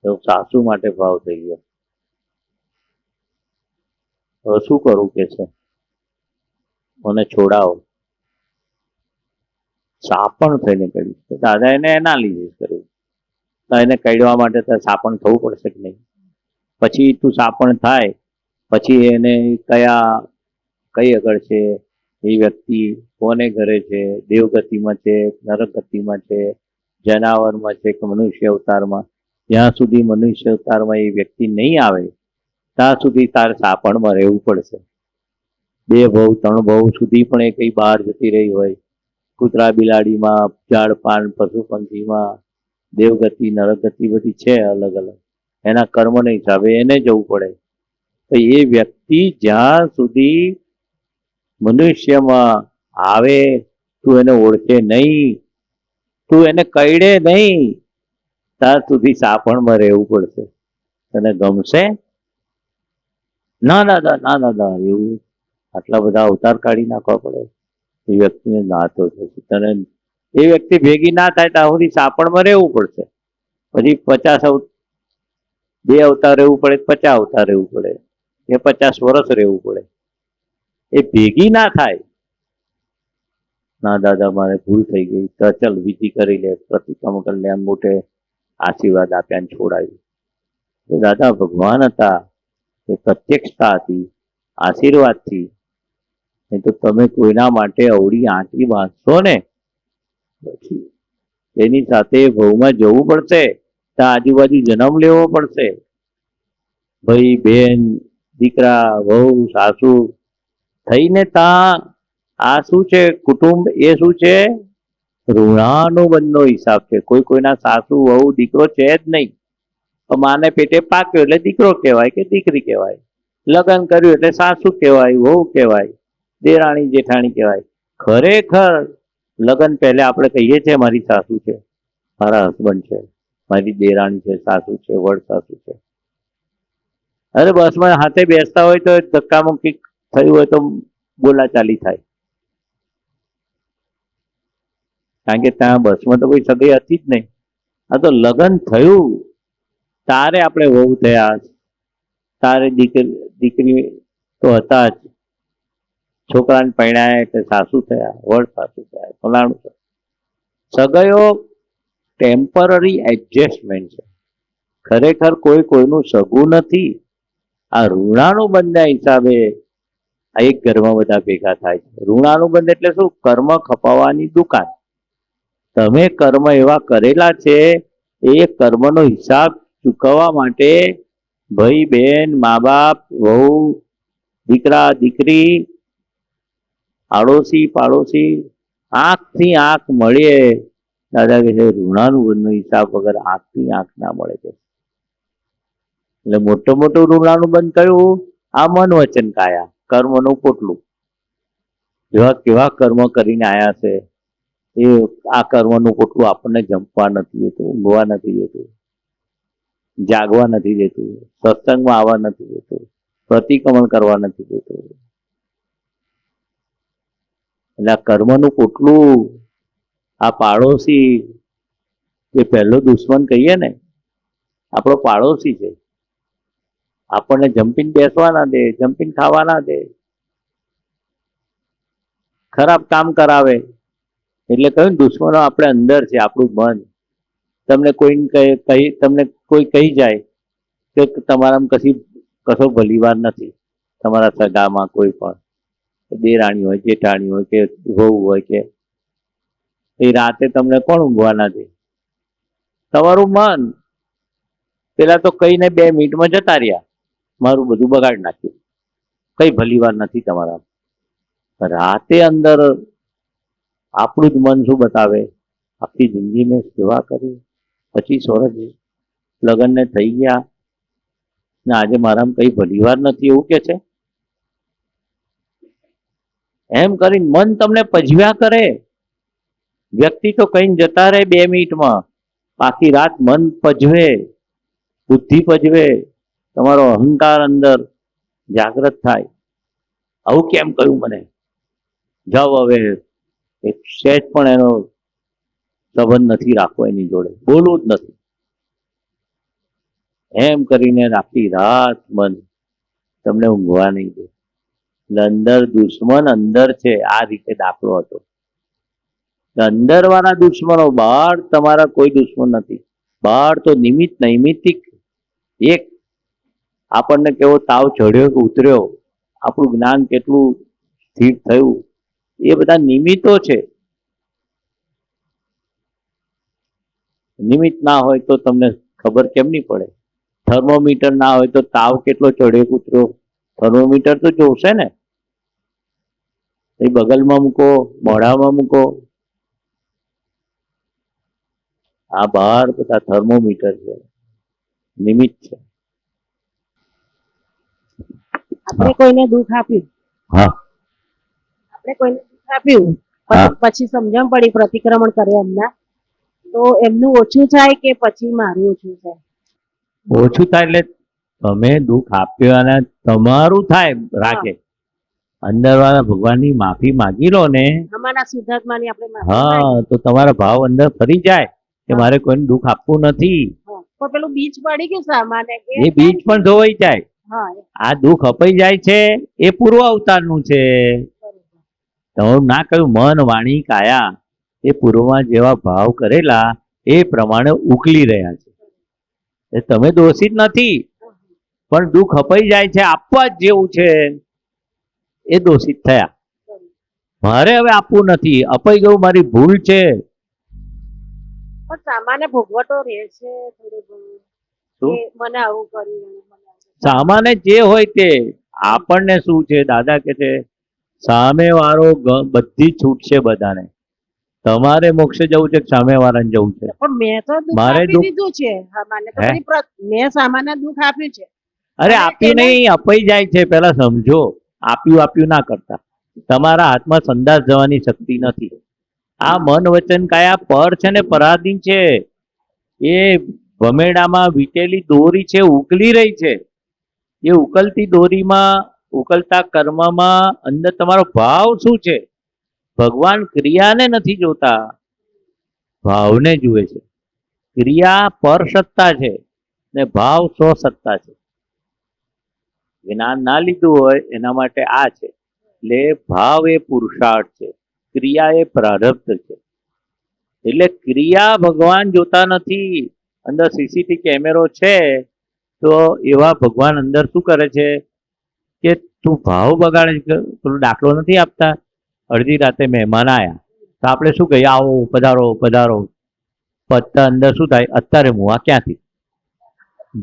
એવો સાસુ માટે ભાવ થઈ ગયો, હવે શું કરું કે છે. મને છોડાવો. સાપણ થઈને કર્યું. તો દાદા એને એનાલિસિસ કર્યું. તો એને કાઢવા માટે તો સાપણ થવું પડશે કે નહીં? પછી તું સાપણ થાય પછી એને કઈ આગળ છે એ વ્યક્તિ, કોને ઘરે છે, દેવગતિમાં છે, નરકગતિમાં છે, જનાવરમાં છે કે મનુષ્ય અવતારમાં? જ્યાં સુધી મનુષ્ય અવતારમાં એ વ્યક્તિ નહીં આવે ત્યાં સુધી તારે સાપણમાં રહેવું પડશે. 2 ભવ 3 ભવ સુધી પણ એ કઈ બહાર જતી રહી હોય, કૂતરા બિલાડીમાં, ઝાડ પાન પશુ પંખીમાં, દેવગતિ નરકગતિ બધી છે અલગ અલગ, એના કર્મના હિસાબે એને જવું પડે. તો એ વ્યક્તિ જ્યાં સુધી મનુષ્યમાં આવે, તું એને ઓળખે નહીં, તું એને કઈડે નહીં, ત્યાં સુધી સાપણમાં રહેવું પડશે. તને ગમશે? ના દાદા, ના દાદા, એવું આટલા બધા અવતાર કાઢી નાખવા પડે? એ વ્યક્તિને ના તો થશે. તને એ વ્યક્તિ ભેગી ના થાય ત્યાં સુધી સાપણમાં રહેવું પડશે. પછી 2 અવતાર રહેવું પડે, 50 અવતાર રહેવું પડે, કે 50 વર્ષ રહેવું પડે. એ ભેગી ના થાય. ના દાદા, મારે ભૂલ થઈ ગઈ, તો ચાલ વિધિ કરી લે, પ્રતિક્રમ કલ્યાણ મોટે આશીર્વાદ આપ્યા ને છોડાવ્યું. તો દાદા ભગવાન હતા, એ પ્રત્યક્ષતા હતી, આશીર્વાદથી. નહીં તો તમે કોઈના માટે અવળી આંટી બાંધશો ને પછી એની સાથે ભવમાં જવું પડશે, ત્યાં આજુબાજુ જન્મ લેવો પડશે. ભાઈ બહેન દીકરા વહુ સાસુ થઈને ત્યાં આ શું છે કુટુંબ? એ શું છે? ઋણાનુબંધનો હિસાબ છે. કોઈના સાસુ વહુ દીકરો છે જ નહીં. માને પેટે પાક્યો એટલે દીકરો કહેવાય કે દીકરી કહેવાય, લગ્ન કર્યું એટલે સાસુ કહેવાય, વહુ કહેવાય, દેરાણી જેઠાણી કહેવાય. ખરેખર લગ્ન પહેલા આપણે કહીએ છીએ મારી સાસુ છે, મારા હસબન્ડ છે, મારી દેરાણી છે, સાસુ છે, વડ સાસુ છે. અરે બસમાં હાથે બેસતા હોય તો ધક્કામુક્કી થયું હોય તો બોલાચાલી થાય, કારણ કે ત્યાં બસમાં તો કોઈ સગાઈ હતી જ નહીં. આ તો લગ્ન થયું તારે આપણે વહુ થયા, તારે દીકરી તો હતા જ, છોકરાને પરણાયા એટલે સાસુ થયા, વડ સાસુ થયા, ફલાણું. સગાઈઓ ટેમ્પરરી એડજસ્ટમેન્ટ છે. ખરેખર કોઈનું સગું નથી. આ ઋણાનુબંધના હિસાબે આ એક ઘરમાં બધા ભેગા થાય છે. ઋણાનુબંધ એટલે શું? કર્મ ખપાવવાની દુકાન. તમે કર્મ એવા કરેલા છે, એ કર્મનો હિસાબ ચૂકવવા માટે ભાઈ બહેન, મા બાપ, વહુ દીકરા દીકરી, આડોશી પાડોશી, આંખથી આંખ મળીએ. દાદા કહે ઋણાનુબંધનો હિસાબ વગર આંખથી આંખ ના મળે છે. એટલે મોટું ઋણાનુબંધ કયું? આ મન વચન કાયા, કર્મનું પોટલું. કેવા કર્મ કરીને આયા છે, એ આ કર્મનું પોટલું આપણને જમવા નથી દેતું, ઊંઘવા નથી દેતું, જાગવા નથી દેતું, સત્સંગમાં આવવા નથી દેતું, પ્રતિક્રમણ કરવા નથી દેતું. એટલે આ કર્મનું પોટલું, આ પાડોશી, જે પહેલો દુશ્મન કહીએ ને, આપણો પાડોશી છે. આપણને જંપીને બેસવા ના દે, જંપીને ખાવા ના દે, ખરાબ કામ કરાવે. એટલે કહ્યું દુશ્મનો આપણે અંદર છે, આપણું મન. તમને કોઈ કહી જાય કે તમારામાં કશો ભલીવાર નથી, તમારા સગામાં કોઈ પણ દેરાણી હોય, જેઠાણી હોય કે વહુ હોય, કે એ રાતે તમને કોણ ઊંઘવા ના દે? તમારું મન. પેલા તો કઈને 2 મિનિટમાં જતા રહ્યા, મારું બધું બગાડી નાખ્યું, કઈ ભલીવાર નથી તમારા. રાતે અંદર આપણું જ મન શું બતાવે? આખી જિંદગી મેં સેવા કરી, 25 વર્ષ લગ્નને થઈ ગયા ને આજે મારામાં કઈ ભલીવાર નથી, એવું કે છે. એમ કરીને મન તમને પજવ્યા કરે. વ્યક્તિ તો કઈ જતા રહે 2 મિનિટમાં, આખી રાત મન પજવે, બુદ્ધિ પજવે, તમારો અહંકાર અંદર જાગૃત થાય. આવું કેમ કહ્યું મને? જાઓ હવે એક સહેજ પણ એનો સંબંધ નથી રાખવો, એની જોડે બોલવું જ નથી. એમ કરીને આખી રાત મન તમને ઊંઘવા નહીં દે. એટલે અંદર દુશ્મન અંદર છે, આ રીતે દાખલો હતો. અંદર વાળા દુશ્મનો, બહાર તમારા કોઈ દુશ્મન નથી. બહાર તો નૈમિતિક એક આપણને કેવો તાવ ચડ્યો કે ઉતર્યો, આપણું જ્ઞાન કેટલું સ્થિર થયું, એ બધા નિમિત્તો છે. નિમિત્ત ના હોય તો તમને ખબર કેમ નહીં પડે? થર્મોમીટર ના હોય તો તાવ કેટલો ચડ્યો કે ઉતર્યો થર્મોમીટર તો જોશે ને. એ બગલમાં મૂકો, મોઢામાં મૂકો. આ બહાર બધા થર્મોમીટર છે, નિમિત્ત છે. આપણે કોઈને દુઃખ આપ્યું, હા આપણે કોઈને દુઃખ આપ્યું, હા. પછી સમજણ પડી પ્રતિક્રમણ કરે એમના, તો એમનું ઓછું થાય કે પછી મારું ઓછું થાય? ઓછું થાય એટલે તમે દુઃખ આપ્યું અને તમારું થાય રાખે. અંદર વાળા ભગવાનની માફી માગી લો ને, અમારા શુદ્ધાત્માની આપણે માફી માંગીએ. હા, તો તમારા ભાવ અંદર ફરી જાય કે મારે કોઈને દુઃખ આપવું નથી. હા. પણ પેલું બીજ પડી ગયું સામાન્ય કે એ બીજ પણ ધોવાઈ જાય. હા આ દુઃખ અપાઈ જાય છે, એ પૂર્વ અવતારનું છે. તમારું ના કહ્યું મન વાણી કાયા, એ પૂર્વમાં જેવા ભાવ કરેલા એ પ્રમાણે ઉકલી રહ્યા છે. એ તમે દોષિત નથી, પણ દુઃખ અપાઈ જાય છે, આપવા જ જેવું છે, એ દોષિત થયા. મારે હવે આપવું નથી, અપાઈ ગયું, મારી ભૂલ છે. પણ સામાન્ય ભોગવટો રહે છે થોડું ઘણું શું? કે મને આવું કર્યું, મને આવું કર્યું. સામાન્ય જે હોય તે. આપણને શું છે, દાદા કે છે સામે વાળો બધી છૂટ છે બધાને. તમારે મોક્ષે જવું છે કે સામે વાળાને જવું છે? પણ મેં તો દુઃખ મારે આપી દુઃખ- દીધું છે. હા, માને તો હે? મેં સામાન્ય દુઃખ આપ્યું છે. અરે અને આપ્યું તેના- નહીં, અપાઈ જાય છે. પેલા સમજો, આપ્યું ના કરતા. તમારા હાથમાં સંદાસ જવાની શક્તિ નથી. આ મન વચન કાયા પર છે ને પરાધીન છે. એ ભમેડામાં વીટેલી દોરી છે, ઉકલી રહી છે. એ ઉકલતી દોરીમાં, ઉકલતા કર્મમાં અંદર તમારો ભાવ શું છે? ભગવાન ક્રિયાને નથી જોતા, ભાવને જુએ છે. ક્રિયા પર સત્તા છે ને ભાવ સ્વ સત્તા છે. જ્ઞાન ના લીધું હોય એના માટે આ છે. એટલે ભાવ એ પુરુષાર્થ છે, ક્રિયા એ પ્રારબ્ધ છે. એટલે ક્રિયા ભગવાન જોતા નથી. અંદર સીસીટીવી કેમેરો છે, તો એવા ભગવાન અંદર શું કરે છે કે તું ભાવ બગાડે છે. પેલો દાખલો નથી આપતા, અડધી રાતે મહેમાન આયા તો આપણે શું કહીએ, આવો, પધારો પધારો. પત્તા અંદર શું થાય, અત્યારે હું આ ક્યાંથી?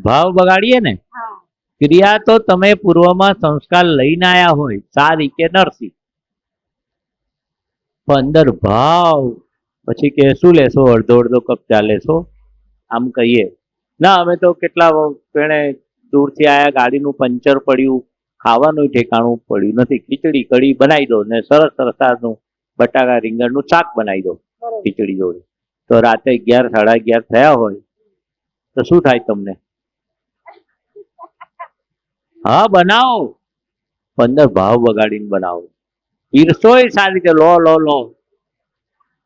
ભાવ બગાડીએ ને. હા. ક્રિયા તો તમે પૂર્વમાં સંસ્કાર લઈને આયા હોય, સારી કે નરસી, પણ અંદર ભાવ. પછી કે શું લેશો? અડધો અડધો કપ ચા લેશો? આમ કહીએ ના, અમે તો કેટલા પેણે દૂરથી આયા, ગાડીનું પંચર પડ્યું, ખાવાનું ઠેકાણું પડ્યું નથી, ખીચડી કઢી બનાવી દો ને સરસ રસાનું બટાકા રીંગણનું શાક બનાવી દો બરોબર. ખીચડી જોડે. તો રાતે 11, 11:30 થયા હોય તો શું થાય તમને? હા, બનાવો, 15 ભાવ બગાડીને બનાવો. પીરસોય સારી રીતે, લો લો લો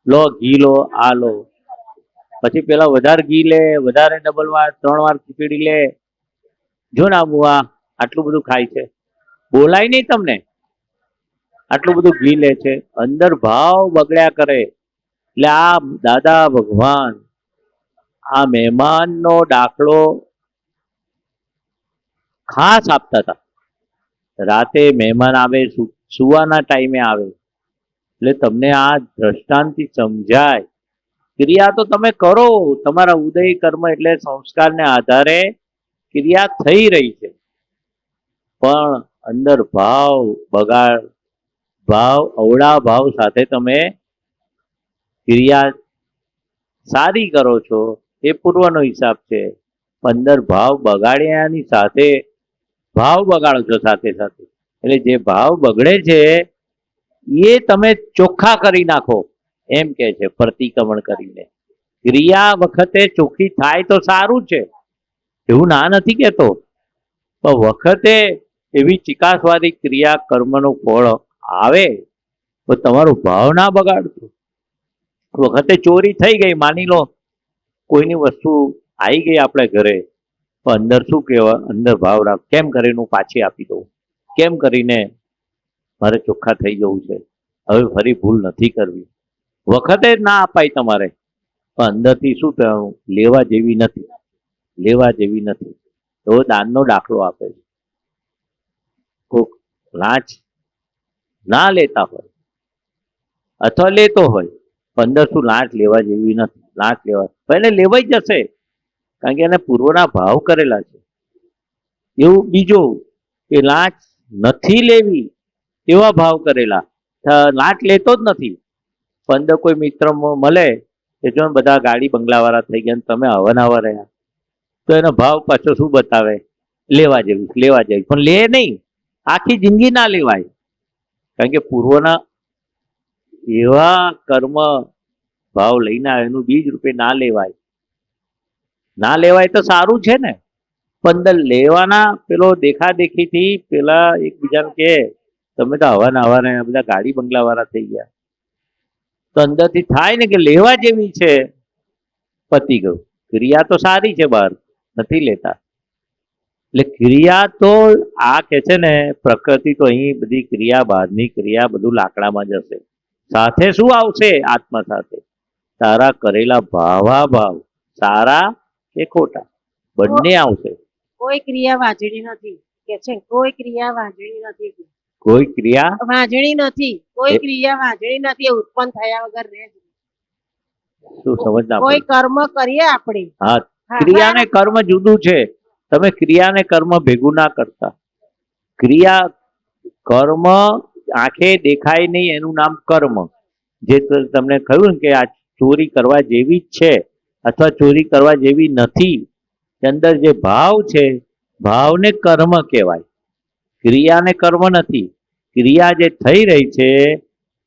લો, ઘી લો, આ લો. પછી પેલા વધારે ઘી લે, વધારે ડબલ વાર 3 વાર ખીચડી લે. જો ને આ આટલું બધું ખાય છે, બોલાય નહીં તમને, આટલું બધું ઘી લે છે. અંદર ભાવ બગડ્યા કરે. એટલે આ દાદા ભગવાન આ મહેમાનનો દાખલો ખાસ આપતા હતા. રાતે મહેમાન આવે, સુવાના ટાઈમે આવે, એટલે તમને આ દ્રષ્ટાંતથી સમજાય. ક્રિયા તો તમે કરો, તમારા ઉદય કર્મ એટલે સંસ્કારને આધારે ક્રિયા થઈ રહી છે, પણ અંદર ભાવ બગાડ, ભાવ અવળા ભાવ સાથે તમે ક્રિયા સારી કરો છો, એ પૂર્વનો હિસાબ છે. 15 ભાવ બગાડ્યાની સાથે ભાવ બગાડો છો સાથે સાથે. એટલે જે ભાવ બગડે છે એ તમે ચોખ્ખા કરી નાખો, એમ કે છે પ્રતિક્રમણ કરીને. ક્રિયા વખતે ચોખ્ખી થાય તો સારું છે, એવું ના નથી કેતો, પણ વખતે એવી ચિકાસવાદી ક્રિયા કર્મનું ફળ આવે તો તમારો ભાવ ના બગાડતો. વખતે ચોરી થઈ ગઈ, માની લો કોઈની વસ્તુ આવી ગઈ આપણે ઘરે, તો અંદર શું કહેવાય, અંદર ભાવ રાખ, કેમ કરીને હું પાછી આપી દઉં, કેમ કરીને મારે ચોખ્ખા થઈ જવું છે, હવે ફરી ભૂલ નથી કરવી. વખતે જ ના અપાય તમારે, પણ અંદરથી શું થયું, લેવા જેવી નથી, લેવા જેવી નથી. તો દાનનો દાખલો આપે છે. કોક લાંચ ના લેતા હોય અથવા લેતો હોય, પણ અંદર શું લાંચ લેવા જેવી નથી, લાંચ લેવા પહેલે લેવાઈ જશે, કારણ કે એને પૂર્વના ભાવ કરેલા છે. એવું બીજું કે લાંચ નથી લેવી એવા ભાવ કરેલા, લાંચ લેતો જ નથી, પણ અંદર કોઈ મિત્ર મળે કે જો બધા ગાડી બંગલાવાળા થઈ ગયા ને તમે હવનાવા રહ્યા, તો એનો ભાવ પાછો શું બતાવે, લેવા જેવું, લેવા જેવું, પણ લે નહીં, આખી જિંદગી ના લેવાય, કારણ કે પૂર્વના એવા કર્મ ભાવ લઈને આવે, એનું બીજ રૂપે ના લેવાય. ના લેવાય તો સારું છે ને, પણ અંદર લેવાના પેલો દેખાદેખીથી પેલા એકબીજાને કે તમે તો હવાના હવાના બધા ગાડી બંગલા વાળા થઈ ગયા, તો અંદરથી થાય ને કે લેવા જેવી છે, પતી ગયું. ક્રિયા તો સારી છે, બહાર નથી લેતા. એટલે ક્રિયા તો આ કે છે ને, પ્રકૃતિ તો અહીં બધી ક્રિયા, બહારની ક્રિયા બધું લાકડામાં જશે. સાથે શું આવશે? આત્મા સાથે તારા કરેલા ભાવાભાવ, સારા કે ખોટા, બંને આવશે. કોઈ ક્રિયા વાંચણી નથી કે છે, કોઈ ક્રિયા વાંચણી નથી, કોઈ ક્રિયા વાંચણી નથી, કોઈ ક્રિયા વાંચણી નથી, એ ઉત્પન્ન થયા વગર રહે જ નહીં. શું સમજ ના કોઈ પડી? કર્મ કરીએ આપણે, હા, હા, ક્રિયા ને કર્મ જુદું છે. તમે ક્રિયા ને કર્મ ભેગું ના કરતા. ક્રિયા કર્મ આંખે દેખાય નહીં એનું નામ કર્મ. જે તમને કહ્યું ને કે આ ચોરી કરવા જેવી જ છે અથવા ચોરી કરવા જેવી નથી, અંદર જે ભાવ છે, ભાવને કર્મ કહેવાય, ક્રિયાને કર્મ નથી. ક્રિયા જે થઈ રહી છે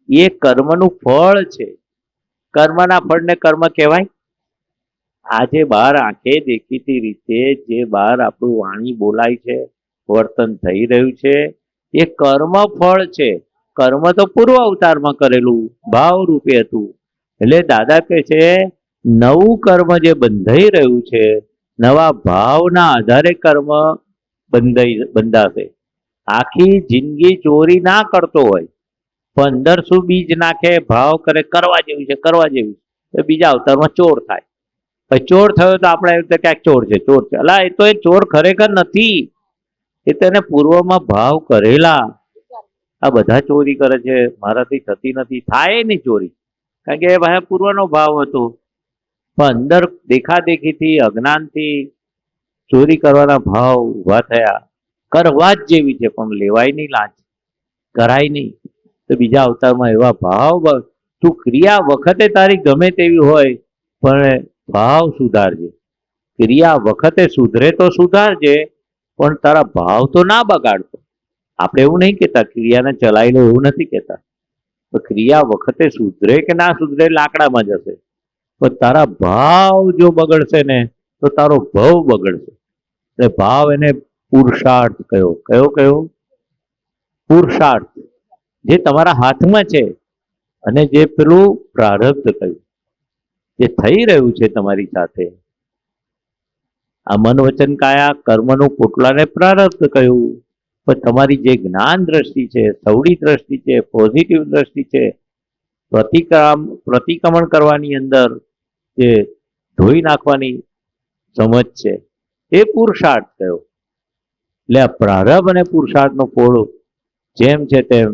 એ કર્મનું ફળ છે, કર્મના ફળને કર્મ કહેવાય. આજે બહાર આંખે દેખીતી રીતે જે બહાર આપણું વાણી બોલાય છે, વર્તન થઈ રહ્યું છે, એ કર્મ ફળ છે. કર્મ તો પૂર્વ અવતારમાં કરેલું ભાવ રૂપે હતું. એટલે દાદા કહે છે નવું કર્મ જે બંધાઈ રહ્યું છે, નવા ભાવના આધારે કર્મ બંધાશે. આખી જિંદગી ચોરી ના કરતો હોય, પણ અંદર શું બીજ નાખે, ભાવ કરે કરવા જેવું છે, કરવા જેવું, તો બીજા અવતારમાં ચોર થાય. પછી ચોર થયો તો આપણે એવી રીતે ક્યાંક ચોર છે, ચોર છે, અલા એ તો એ ચોર ખરેખર નથી, એ તેને પૂર્વમાં ભાવ કરેલા. આ બધા ચોરી કરે છે, મારાથી થતી નથી, થાય નહીં ચોરી, કારણ કે એ ભાઈ પૂર્વનો ભાવ હતો, પણ અંદર દેખાદેખીથી અજ્ઞાનથી ચોરી કરવાના ભાવ ઉભા થયા. કરવા જ જેવી છે, પણ લેવાય નહીં, લાંચ કરાય નહીં, તો બીજા અવતારમાં એવા ભાવ. તું ક્રિયા વખતે તારી ગમે તેવી હોય, પણ ભાવ સુધારજે. ક્રિયા વખતે સુધરે તો સુધારજે, પણ તારા ભાવ તો ના બગાડતો. આપણે એવું નહીં કહેતા ક્રિયાને ચલાવી લો, એવું નથી કહેતા, તો ક્રિયા વખતે સુધરે કે ના સુધરે લાકડામાં જશે, પણ તારા ભાવ જો બગડશે ને તો તારો ભવ બગડશે. એટલે ભાવ એને પુરુષાર્થ કયો, કયો કયો? પુરુષાર્થ, જે તમારા હાથમાં છે, અને જે પેલું પ્રારબ્ધ કહ્યું, જે થઈ રહ્યું છે તમારી સાથે. આ મન વચન કાયા કર્મનું પોટલાને પ્રારબ્ધ કહ્યું. પણ તમારી જે જ્ઞાન દ્રષ્ટિ છે, સવડી દ્રષ્ટિ છે, પોઝિટિવ દ્રષ્ટિ છે, પ્રતિક્રમણ કરવાની અંદર જે ધોઈ નાખવાની સમજ છે, એ પુરુષાર્થ થયો. એટલે આ પ્રારબ્ધ અને પુરુષાર્થનો પોળ જેમ છે તેમ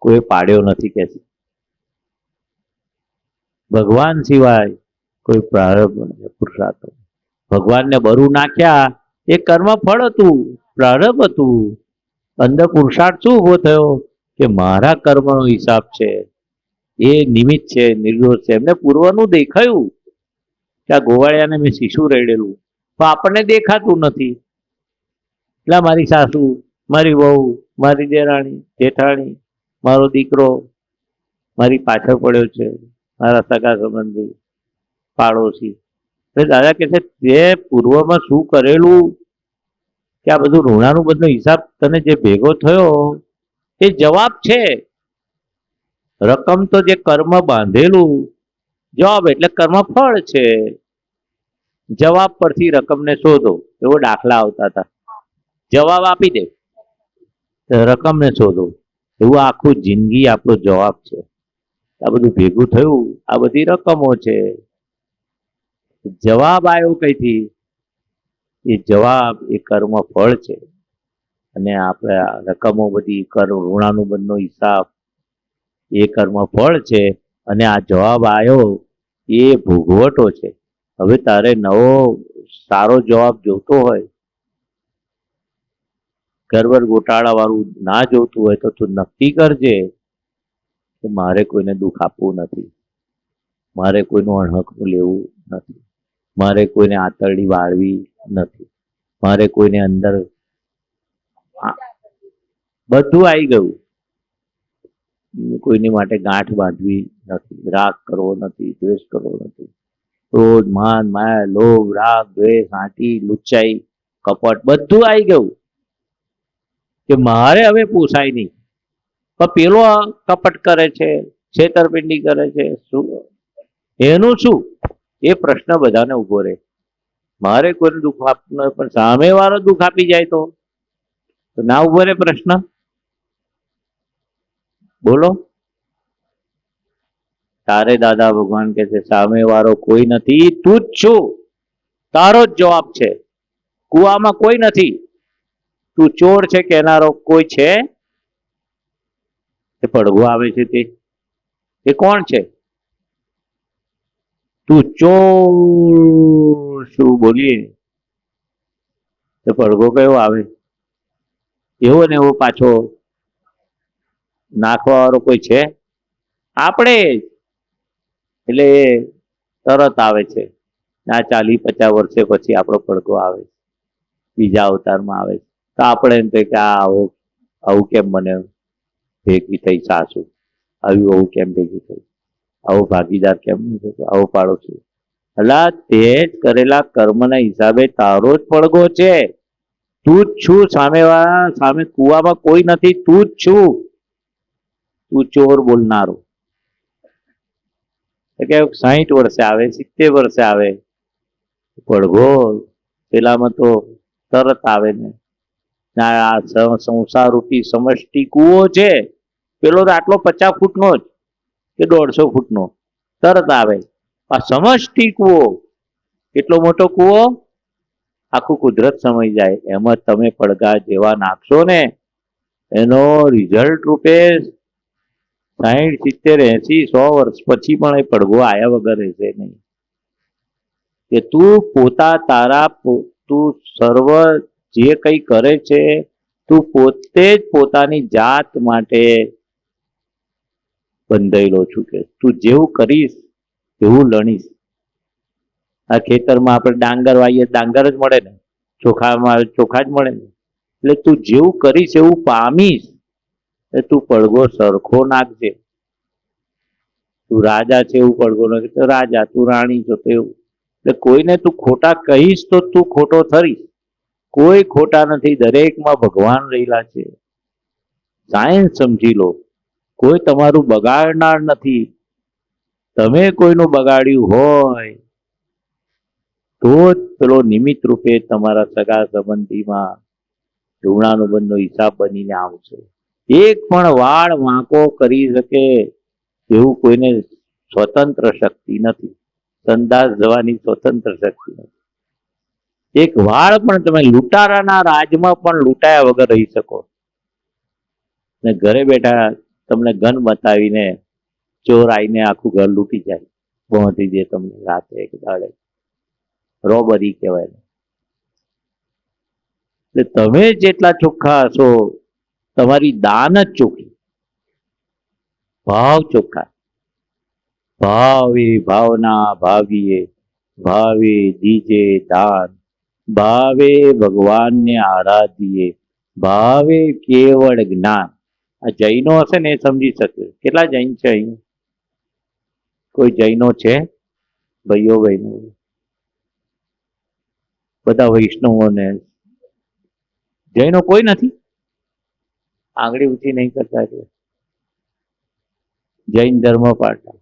કોઈ પાડ્યો નથી કે છે. ભગવાન સિવાય કોઈ પ્રારબ્ધ અને પુરુષાર્થ. ભગવાનને બરું નાખ્યા એ કર્મ ફળ હતું, પ્રારબ્ધ હતું. અંદર પુરુષાર્થ શું ઉભો થયો કે મારા કર્મનો હિસાબ છે, એ નિમિત્ત છે, નિર્દોષ છે. એમને પૂર્વનું દેખાયું કે આ ગોવાળિયાને મેં શીશુ રેડેલું, તો આપણને દેખાતું નથી. એટલે મારી સાસુ, મારી વહુ, મારી દેરાણી, જેઠાણી, મારો દીકરો મારી પાછળ પડ્યો છે, મારા સગા સંબંધી, પાડોશી. એટલે દાદા કહે છે તે પૂર્વમાં શું કરેલું કે આ બધું ઋણાનું બધો હિસાબ તને જે ભેગો થયો એ જવાબ છે. રકમ તો જે કર્મ બાંધેલું, જવાબ એટલે કર્મ ફળ છે. જવાબ પરથી રકમને શોધો, એવો દાખલા આવતા હતા. જવાબ આપી દે, રકમને શોધો. એવું આખું જિંદગી આપણો જવાબ છે. આ બધું ભેગું થયું, આ બધી રકમો છે. જવાબ આવ્યો કઈથી? એ જવાબ એ કર્મ ફળ છે. અને આપણે આ રકમો બધી ઋણાનુબંધનો હિસાબ એ કર્મ ફળ છે. અને આ જવાબ આવ્યો એ ભોગવટો છે. હવે તારે નવો સારો જવાબ જોતો હોય, ગરબર ગોટાળા વાળું ના જોતું હોય તો તું નક્કી કરજે કે મારે કોઈને દુઃખ આપવું નથી, મારે કોઈનું અણહકનું લેવું નથી, મારે કોઈને આંતરડી વાળવી નથી, મારે કોઈને અંદર બધું આવી ગયું. કોઈની માટે ગાંઠ બાંધવી નથી, રાગ કરવો નથી, દ્વેષ કરવો નથી. ક્રોધ, માન, માયા, લોભ, રાગ, દ્વેષ, આંટી, લુચ્ચાઈ, કપટ બધું આવી ગયું કે મારે હવે પોસાય નહીં. પણ પેલો કપટ કરે છે, છેતરપિંડી કરે છે, શું એનું શું? એ પ્રશ્ન બધાને ઉભો રહે. મારે કોઈને દુઃખ આપવું નથી, પણ સામે વાળો દુઃખ આપી જાય તો ના ઉભો રહે પ્રશ્ન? બોલો. તારે દાદા ભગવાન કે છે સામે વાળો કોઈ નથી, તું જ છું. તારો જ જવાબ છે. કુવામાં કોઈ નથી. તું ચોર છે કહેનારો કોઈ છે? એ પડઘો આવે છે તે કોણ છે? તું ચોર શું બોલીએ તો પડઘો કયો આવે? એવો ને એવો પાછો નાખવા વાળો કોઈ છે? આપણે એટલે તરત આવે છે. ના 40-50 વર્ષે પછી આપણો પડઘો આવે, બીજા અવતારમાં આવે. તો આપણે એમ કે આવું કેમ મને ભેગી થઈ સાસુ, આવ્યું આવું કેમ ભેગી થઈ, આવો ભાગીદાર કેમ નહીં થતો, આવો પાડોશી. એટલે તે જ કરેલા કર્મના હિસાબે તારો જ પડઘો છે. તું જ છું. સામે કુવામાં કોઈ નથી, તું જ છું. તું ચોર બોલનારો કે 60 વર્ષે આવે, 70 વર્ષે આવે પડઘો, પેલામાં તો તરત આવે ને. આ સંસાર રૂપી સમષ્ટિ કૂવો છે, પેલો તો આટલો 50 ફૂટનો જ કે 150 ફૂટનો, તરત આવે. આ સમષ્ટિ કૂવો એટલો મોટો કૂવો, આખું કુદરત સમય જાય. એમાં તમે પડઘા જેવા નાખશો ને એનો રિઝલ્ટ રૂપે 60, 70, 80, 100 વર્ષ પછી પણ એ પડઘો આયા વગર રહેશે નહીં. કે તું સર્વ જે કંઈ કરે છે તું પોતે જ પોતાની જાત માટે બંધાયેલો છું. કે તું જેવું કરીશ એવું લણીશ. આ ખેતરમાં આપણે ડાંગર વાવીએ, ડાંગર જ મળે ને, ચોખામાં ચોખા જ મળે ને. એટલે તું જેવું કરીશ એવું પામીશ. એ તું પડઘો સરખો નાખજે. તું રાજા છે એવું પડઘો નાખે તો રાજા, તું રાણી છો તો એવું. એટલે કોઈને તું ખોટા કહીશ તો તું ખોટો થઈશ. કોઈ ખોટા નથી, દરેકમાં ભગવાન રહેલા છે. સાયન્સ સમજી લો. કોઈ તમારું બગાડનાર નથી. તમે કોઈનું બગાડ્યું હોય તો જ પેલો નિમિત્ત રૂપે તમારા સગા સંબંધીમાં ઋણાનુબંધનો હિસાબ બનીને આવશે. એક પણ વાળ વાંકો કરી શકે એવું કોઈને સ્વતંત્ર શક્તિ નથી. સંદાસ જવાની સ્વતંત્ર શક્તિ નથી. એક વાળ પણ તમે લૂંટારાના રાજમાં પણ લૂંટાયા વગર રહી શકો. ને ઘરે બેઠા તમને ગન બતાવીને ચોર આવીને આખું ઘર લૂંટી જાય, પહોંચી દે તમને રાતે એક દાડે. રોબરી કહેવાય. એટલે તમે જેટલા ચોખ્ખા હશો, તમારી દાન જ ચોખ્ખી, ભાવ ચોખ્ખા. ભાવે ભાવના ભાવીએ, ભાવે દીજે દાન, ભાવે ભગવાનને આરાધીએ, ભાવે કેવળ જ્ઞાન. આ જૈનો હશે ને એ સમજી શકે. કેટલા જૈન છે અહીં? કોઈ જૈનો છે? ભાઈઓ બહેનો બધા વૈષ્ણવોને. જૈનો કોઈ નથી? આંગળી ઊંચી નહીં કરતા એટલે જૈન ધર્મ પાળતા.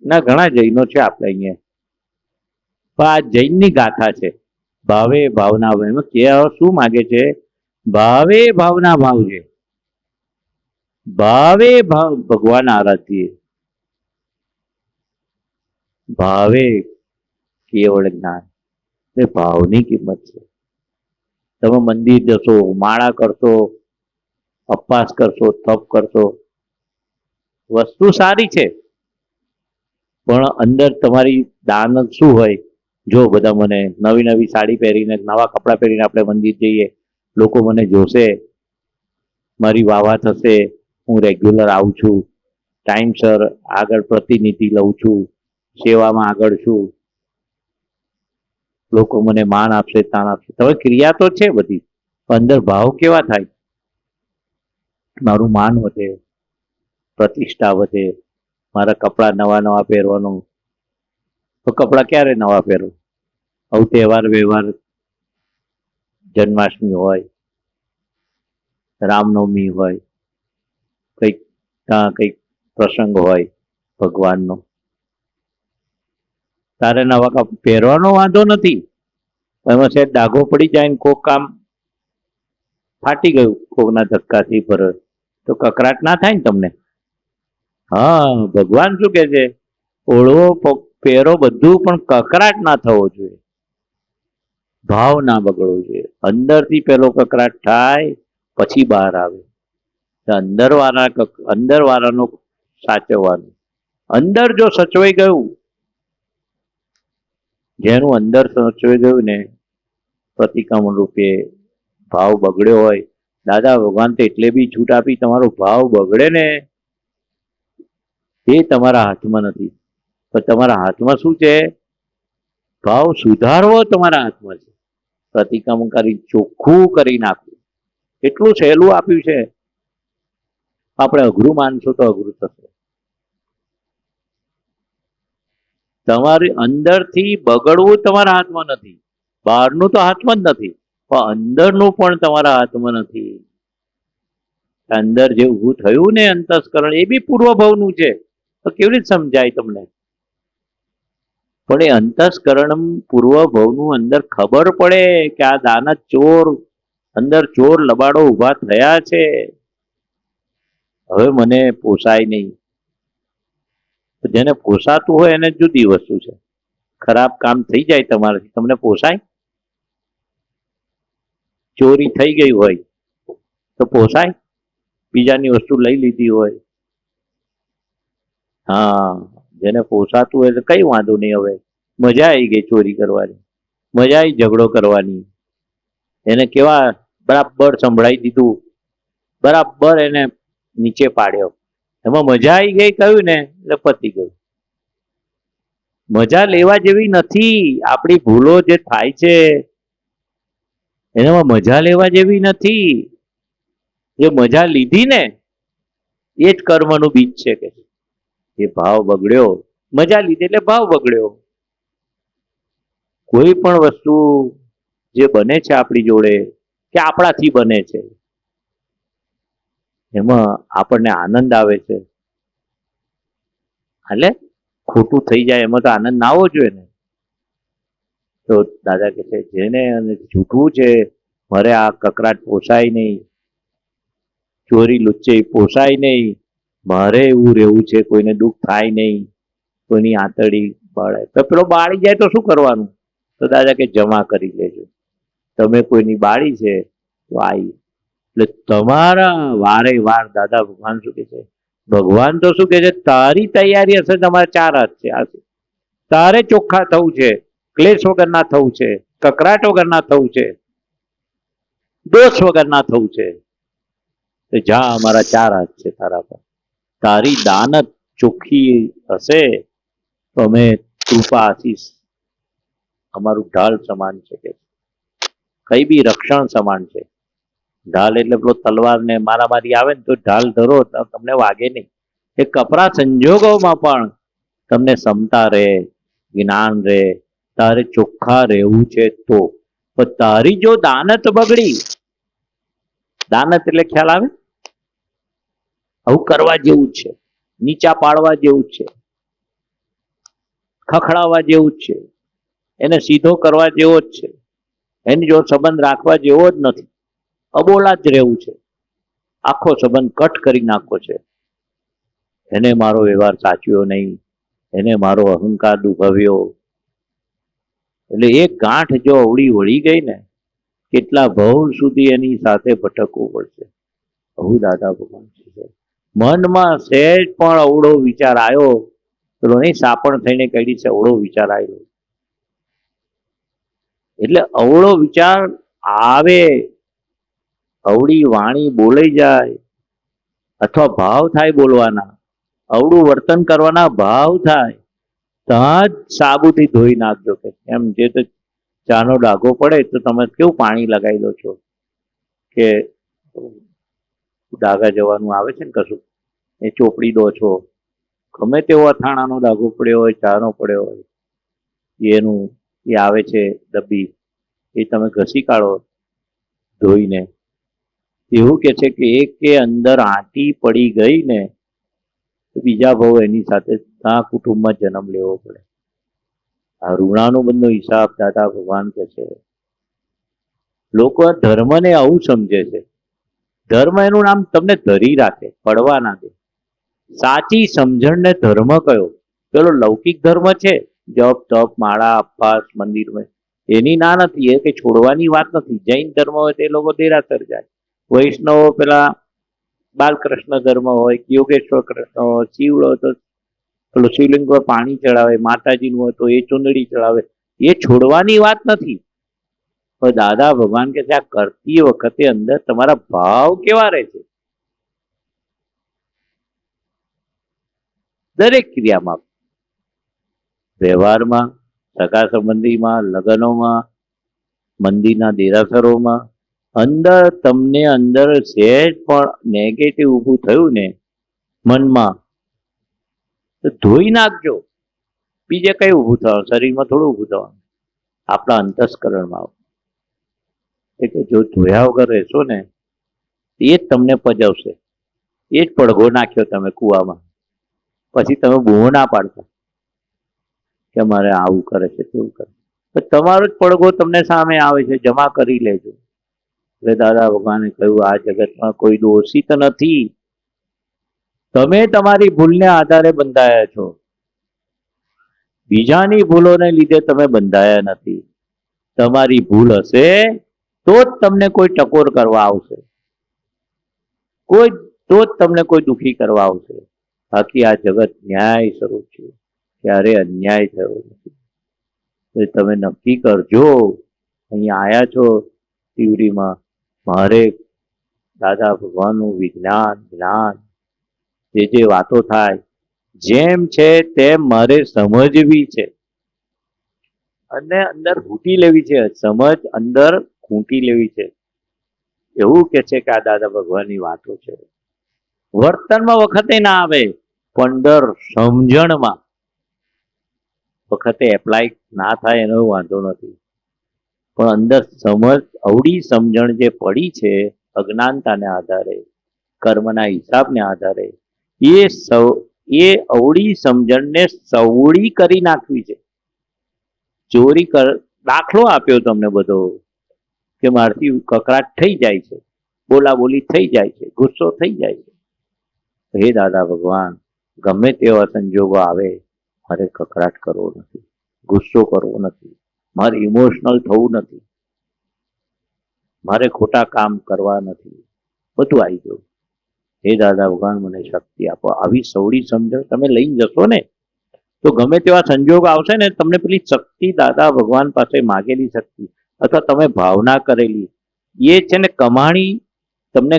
ના, ઘણા જૈનો છે આપણે અહીંયા. પણ આ જૈનની ગાથા છે. ભાવે ભાવના. એમાં કે શું માગે છે? ભાવે ભાવના ભાવ છે, ભાવે ભાવ ભગવાન આરાધીએ, ભાવે કેવળ જ્ઞાન. એ ભાવની કિંમત છે. તમે મંદિર જશો, માળા કરશો, અપવાસ કરશો, તપ કરશો, વસ્તુ સારી છે, પણ અંદર તમારી દાનત શું હોય? જો બધા મને નવી નવી સાડી પહેરીને, નવા કપડાં પહેરીને આપણે મંદિર જઈએ, લોકો મને જોશે, મારી વાવા થશે, હું રેગ્યુલર આવું છું, ટાઈમસર આગળ પ્રતિનિધિ લઉં છું, સેવામાં આગળ છું, લોકો મને માન આપશે, તાન આપશે. હવે ક્રિયા તો છે બધી, પણ અંદર ભાવ કેવા થાય? મારું માન વધે, પ્રતિષ્ઠા વધે, મારા કપડાં નવા નવા પહેરવાનું. તો કપડાં ક્યારે નવા પહેરો? આવું તહેવાર વ્યવહાર, જન્માષ્ટમી હોય, રામનવમી હોય, કંઈક કંઈક પ્રસંગ હોય ભગવાનનો, તારે નવા કપડાં પહેરવાનો વાંધો નથી, એમાં છે ડાઘો પડી જાય ને કોક કામ ફાટી ગયું કોકના ધક્કાથી પર, તો કકરાટ ના થાય ને તમને? હા, ભગવાન શું કે છે? ઓળવો પહેરો બધું, પણ કકરાટ ના થવો જોઈએ, ભાવ ના બગડવો જોઈએ. અંદરથી પેલો કકરાટ થાય પછી બહાર આવે. અંદર વાળાનો સાચવવાનું. અંદર જો સચવાઈ ગયું, જેનું અંદર સચવાઈ ગયું ને, પ્રતિક્રમણ રૂપે ભાવ બગડ્યો હોય, દાદા ભગવાન તો એટલે બી છૂટ આપી, તમારો ભાવ બગડે ને એ તમારા હાથમાં નથી. પણ તમારા હાથમાં શું છે? ભાવ સુધારવો તમારા હાથમાં છે. પ્રતિક્રમણ કરી ચોખ્ખું કરી નાખવું, એટલું સહેલું આપ્યું છે. આપણે અઘરું માનશો તો અઘરું થશે. તમારી અંદરથી બગડવું તમારા હાથમાં નથી, બહારનું તો હાથમાં જ નથી, પણ અંદરનું પણ તમારા હાથમાં નથી. અંદર જે ઊભું થયું ને અંતસ્કરણ, એ બી પૂર્વભાવનું છે. તો કેવી રીતે સમજાય તમને? પણ એ અંતસ્કરણ પૂર્વભાવનું અંદર ખબર પડે કે આ દાનત ચોર, અંદર ચોર લબાડો ઉભા થયા છે, હવે મને પોસાય નહીં. જેને પોસાતું હોય એને જુદી વસ્તુ છે. ખરાબ કામ થઈ જાય તમારાથી, તમને પોસાય? ચોરી થઈ ગઈ હોય તો પોસાય? બીજાની વસ્તુ લઈ લીધી હોય, હા, જેને પોસાતું હોય તો કઈ વાંધો નહીં. હવે મજા આવી ગઈ ચોરી કરવાની, મજા આવી ઝઘડો કરવાની, એને કેવા બરાબર સંભળાઈ દીધું, બરાબર એને નીચે પાડ્યો, એમાં મજા આવી ગઈ કહ્યું ને એટલે પતી ગયું. મજા લેવા જેવી નથી. આપણી ભૂલો જે થાય છે એનામાં મજા લેવા જેવી નથી. જે મજા લીધી ને એ જ કર્મનું બીજ છે. કે એ ભાવ બગડ્યો, મજા લીધી એટલે ભાવ બગડ્યો. કોઈ પણ વસ્તુ જે બને છે આપણી જોડે, કે આપણાથી બને છે, એમાં આપણને આનંદ આવે છે, એટલે ખોટું થઈ જાય એમાં તો આનંદ ના આવવો જોઈએ ને. તો દાદા કે છે જેને જૂઠવું છે, મારે આ કકરાટ પોસાય નહીં, ચોરી લુચ્ચે પોસાય નહીં, મારે એવું રહેવું છે, કોઈને દુઃખ થાય નહીં, કોઈની આંતળી બાળે તો પેલો બાળી જાય તો શું કરવાનું? તો દાદા કે જમા કરી લેજો. તમે કોઈની બાળી છે તો આવી, એટલે તમારા વારે વાર દાદા ભગવાન શું કે છે? ભગવાન તો શું કે છે? તારી તૈયારી હશે, તમારે 4 હાથ છે. આ તારે ચોખ્ખા થવું છે, ક્લેશ વગર ના થવું છે, કકરાટ વગર ના થવું છે, દોષ વગર ના થવું છે. જા, અમારા 4 હાથ છે તારા પર. તારી દાનત ચોખ્ખી હશે તો અમે કૃપા આશીષ, અમારું ઢાલ સમાન છે. કે કઈ બી રક્ષણ સમાન છે. ઢાલ એટલે પેલો તલવાર ને મારામારી આવે ને તો ઢાલ ધરો તો તમને વાગે નહીં. એ કપરા સંજોગોમાં પણ તમને ક્ષમતા રહે, જ્ઞાન રહે, તારે ચોખ્ખા રહેવું છે. તો પણ તારી જો દાનત બગડી, દાનત એટલે ખ્યાલ આવે? આવું કરવા જેવું જ છે, નીચા પાડવા જેવું જ છે, ખખડાવવા જેવું જ છે, એને સીધો કરવા જેવો જ છે, એની જો સંબંધ રાખવા જેવો જ નથી. અબોલા જ રહેવું છે, આખો સંબંધ કટ કરી નાખવો છે. એને મારો વ્યવહાર સાચ્યો નહીં, એને મારો અહંકાર દુભાવ્યો, એટલે એક ગાંઠ જો અવળી વળી ગઈ ને, કેટલા ભવ સુધી એની સાથે ભટકવું પડશે. આવું દાદા ભગવાન છે. મનમાં સહેજ પણ અવળો વિચાર આવ્યો, પેલો નહીં સાપણ થઈને કહી છે અવળો વિચાર આવ્યો, એટલે અવળો વિચાર આવે, અવળી વાણી બોલાઈ જાય, અથવા ભાવ થાય બોલવાના, અવળું વર્તન કરવાના ભાવ થાય, ત્યાં જ સાબુથી ધોઈ નાખજો. કે એમ જે તો ચાનો ડાઘો પડે તો તમે કેવું પાણી લગાવી દો છો, કે ડાઘા જવાનું આવે છે ને કશું, એ ચોપડી દો છો. ગમે તેવો અથાણાનો ડાઘો પડ્યો હોય, ચાનો પડ્યો હોય, એનું એ આવે છે ડબ્બી, એ તમે ઘસી કાઢો ધોઈને. એવું કે છે કે એક કે અંદર આંટી પડી ગઈ ને, તો બીજા ભાવ એની સાથે ત્યાં કુટુંબમાં જન્મ લેવો પડે. આ ઋણાનુબંધનો હિસાબ દાદા ભગવાન કે છે. લોકો ધર્મને આવું સમજે છે. ધર્મ એનું નામ તમને ધરી રાખે, પડવા ના દે. સાચી સમજણને ધર્મ કયો? પેલો લૌકિક ધર્મ છે, જપ તપ માળા અપવાસ મંદિરમાં, એની ના નથી, એ કે છોડવાની વાત નથી. જૈન ધર્મ હોય તે લોકો દેરાસર જાય, વૈષ્ણવો પેલા બાલકૃષ્ણ ધર્મ હોય, યોગેશ્વર કૃષ્ણ હોય, શિવ હોય તો પેલું શિવલિંગ પર પાણી ચડાવે, માતાજીનું હોય તો એ ચુંદડી ચડાવે, એ છોડવાની વાત નથી. પણ દાદા ભગવાન કે છે આ કરતી વખતે અંદર તમારા ભાવ કેવા રહે છે, દરેક ક્રિયામાં, વ્યવહારમાં, સગા સંબંધીમાં, લગ્નોમાં, મંદિરના દેરાસરોમાં, અંદર તમને અંદર સહેજ પણ નેગેટિવ ઊભું થયું ને મનમાં, તો ધોઈ નાખજો. બીજે કઈ ઊભું થવાનું? શરીરમાં થોડું ઊભું થવાનું, આપણા અંતસ્કરણમાં. એટલે જો ધોયા વગર રહેશો ને, એ જ તમને પજવશે. એ જ પડઘો નાખ્યો તમે કૂવામાં, પછી તમે બૂમો ના પાડતા કે મારે આવું કરે છે તેવું કરે, તો તમારો જ પડઘો તમને સામે આવે છે, જમા કરી લેજો. એટલે દાદા ભગવાને કહ્યું આ જગતમાં કોઈ દોષિત નથી, તમે તમારી ભૂલને આધારે બંધાયા છો, બીજાની ભૂલોને લીધે તમે બંધાયા નથી. તમારી ભૂલ હશે તો જ તમને કોઈ ટકોર કરવા આવશે, તો જ તમને કોઈ દુખી કરવા આવશે. બાકી આ જગત ન્યાય સ્વરૂપ છે, ક્યારે અન્યાય થયો નથી. એટલે તમે નક્કી કરજો, અહીંયા આયા છો તિવરીમાં, મારે દાદા ભગવાનનું વિજ્ઞાન જ્ઞાન, જે વાતો થાય જેમ છે તેમ મારે સમજવી છે, અને અંદર ઘૂંટી લેવી છે. સમજ અંદર ઘૂંટી લેવી છે. એવું કે છે કે આ દાદા ભગવાનની વાતો છે. વર્તનમાં વખતે ના આવે, પણ અંદર સમજણમાં વખતે એપ્લાય ના થાય એનો વાંધો નથી, પણ અંદર સમજ, અવળી સમજણ જે પડી છે અજ્ઞાનતાને આધારે, કર્મના હિસાબને આધારે, એ અવળી સમજણને સવળી કરી નાખવી છે. ચોરી દાખલો આપ્યો તમને બધો, કે મારથી કકરાટ થઈ જાય છે, બોલાબોલી થઈ જાય છે, ગુસ્સો થઈ જાય છે. હે દાદા ભગવાન, ગમે તેવા સંજોગો આવે, મારે કકરાટ કરવો નથી, ગુસ્સો કરવો નથી, મારે ઇમોશનલ થવું નથી, મારે ખોટા કામ કરવા નથી, બધું આવી ગયું. હે દાદા ભગવાન મને શક્તિ આપો. આવી સવળી સમજણ તમે લઈને જશો ને, તો ગમે તેવા સંજોગ આવશે ને, તમને પેલી શક્તિ દાદા ભગવાન પાસે માગેલી શક્તિ, અથવા તમે ભાવના કરેલી, એ છે ને કમાણી તમને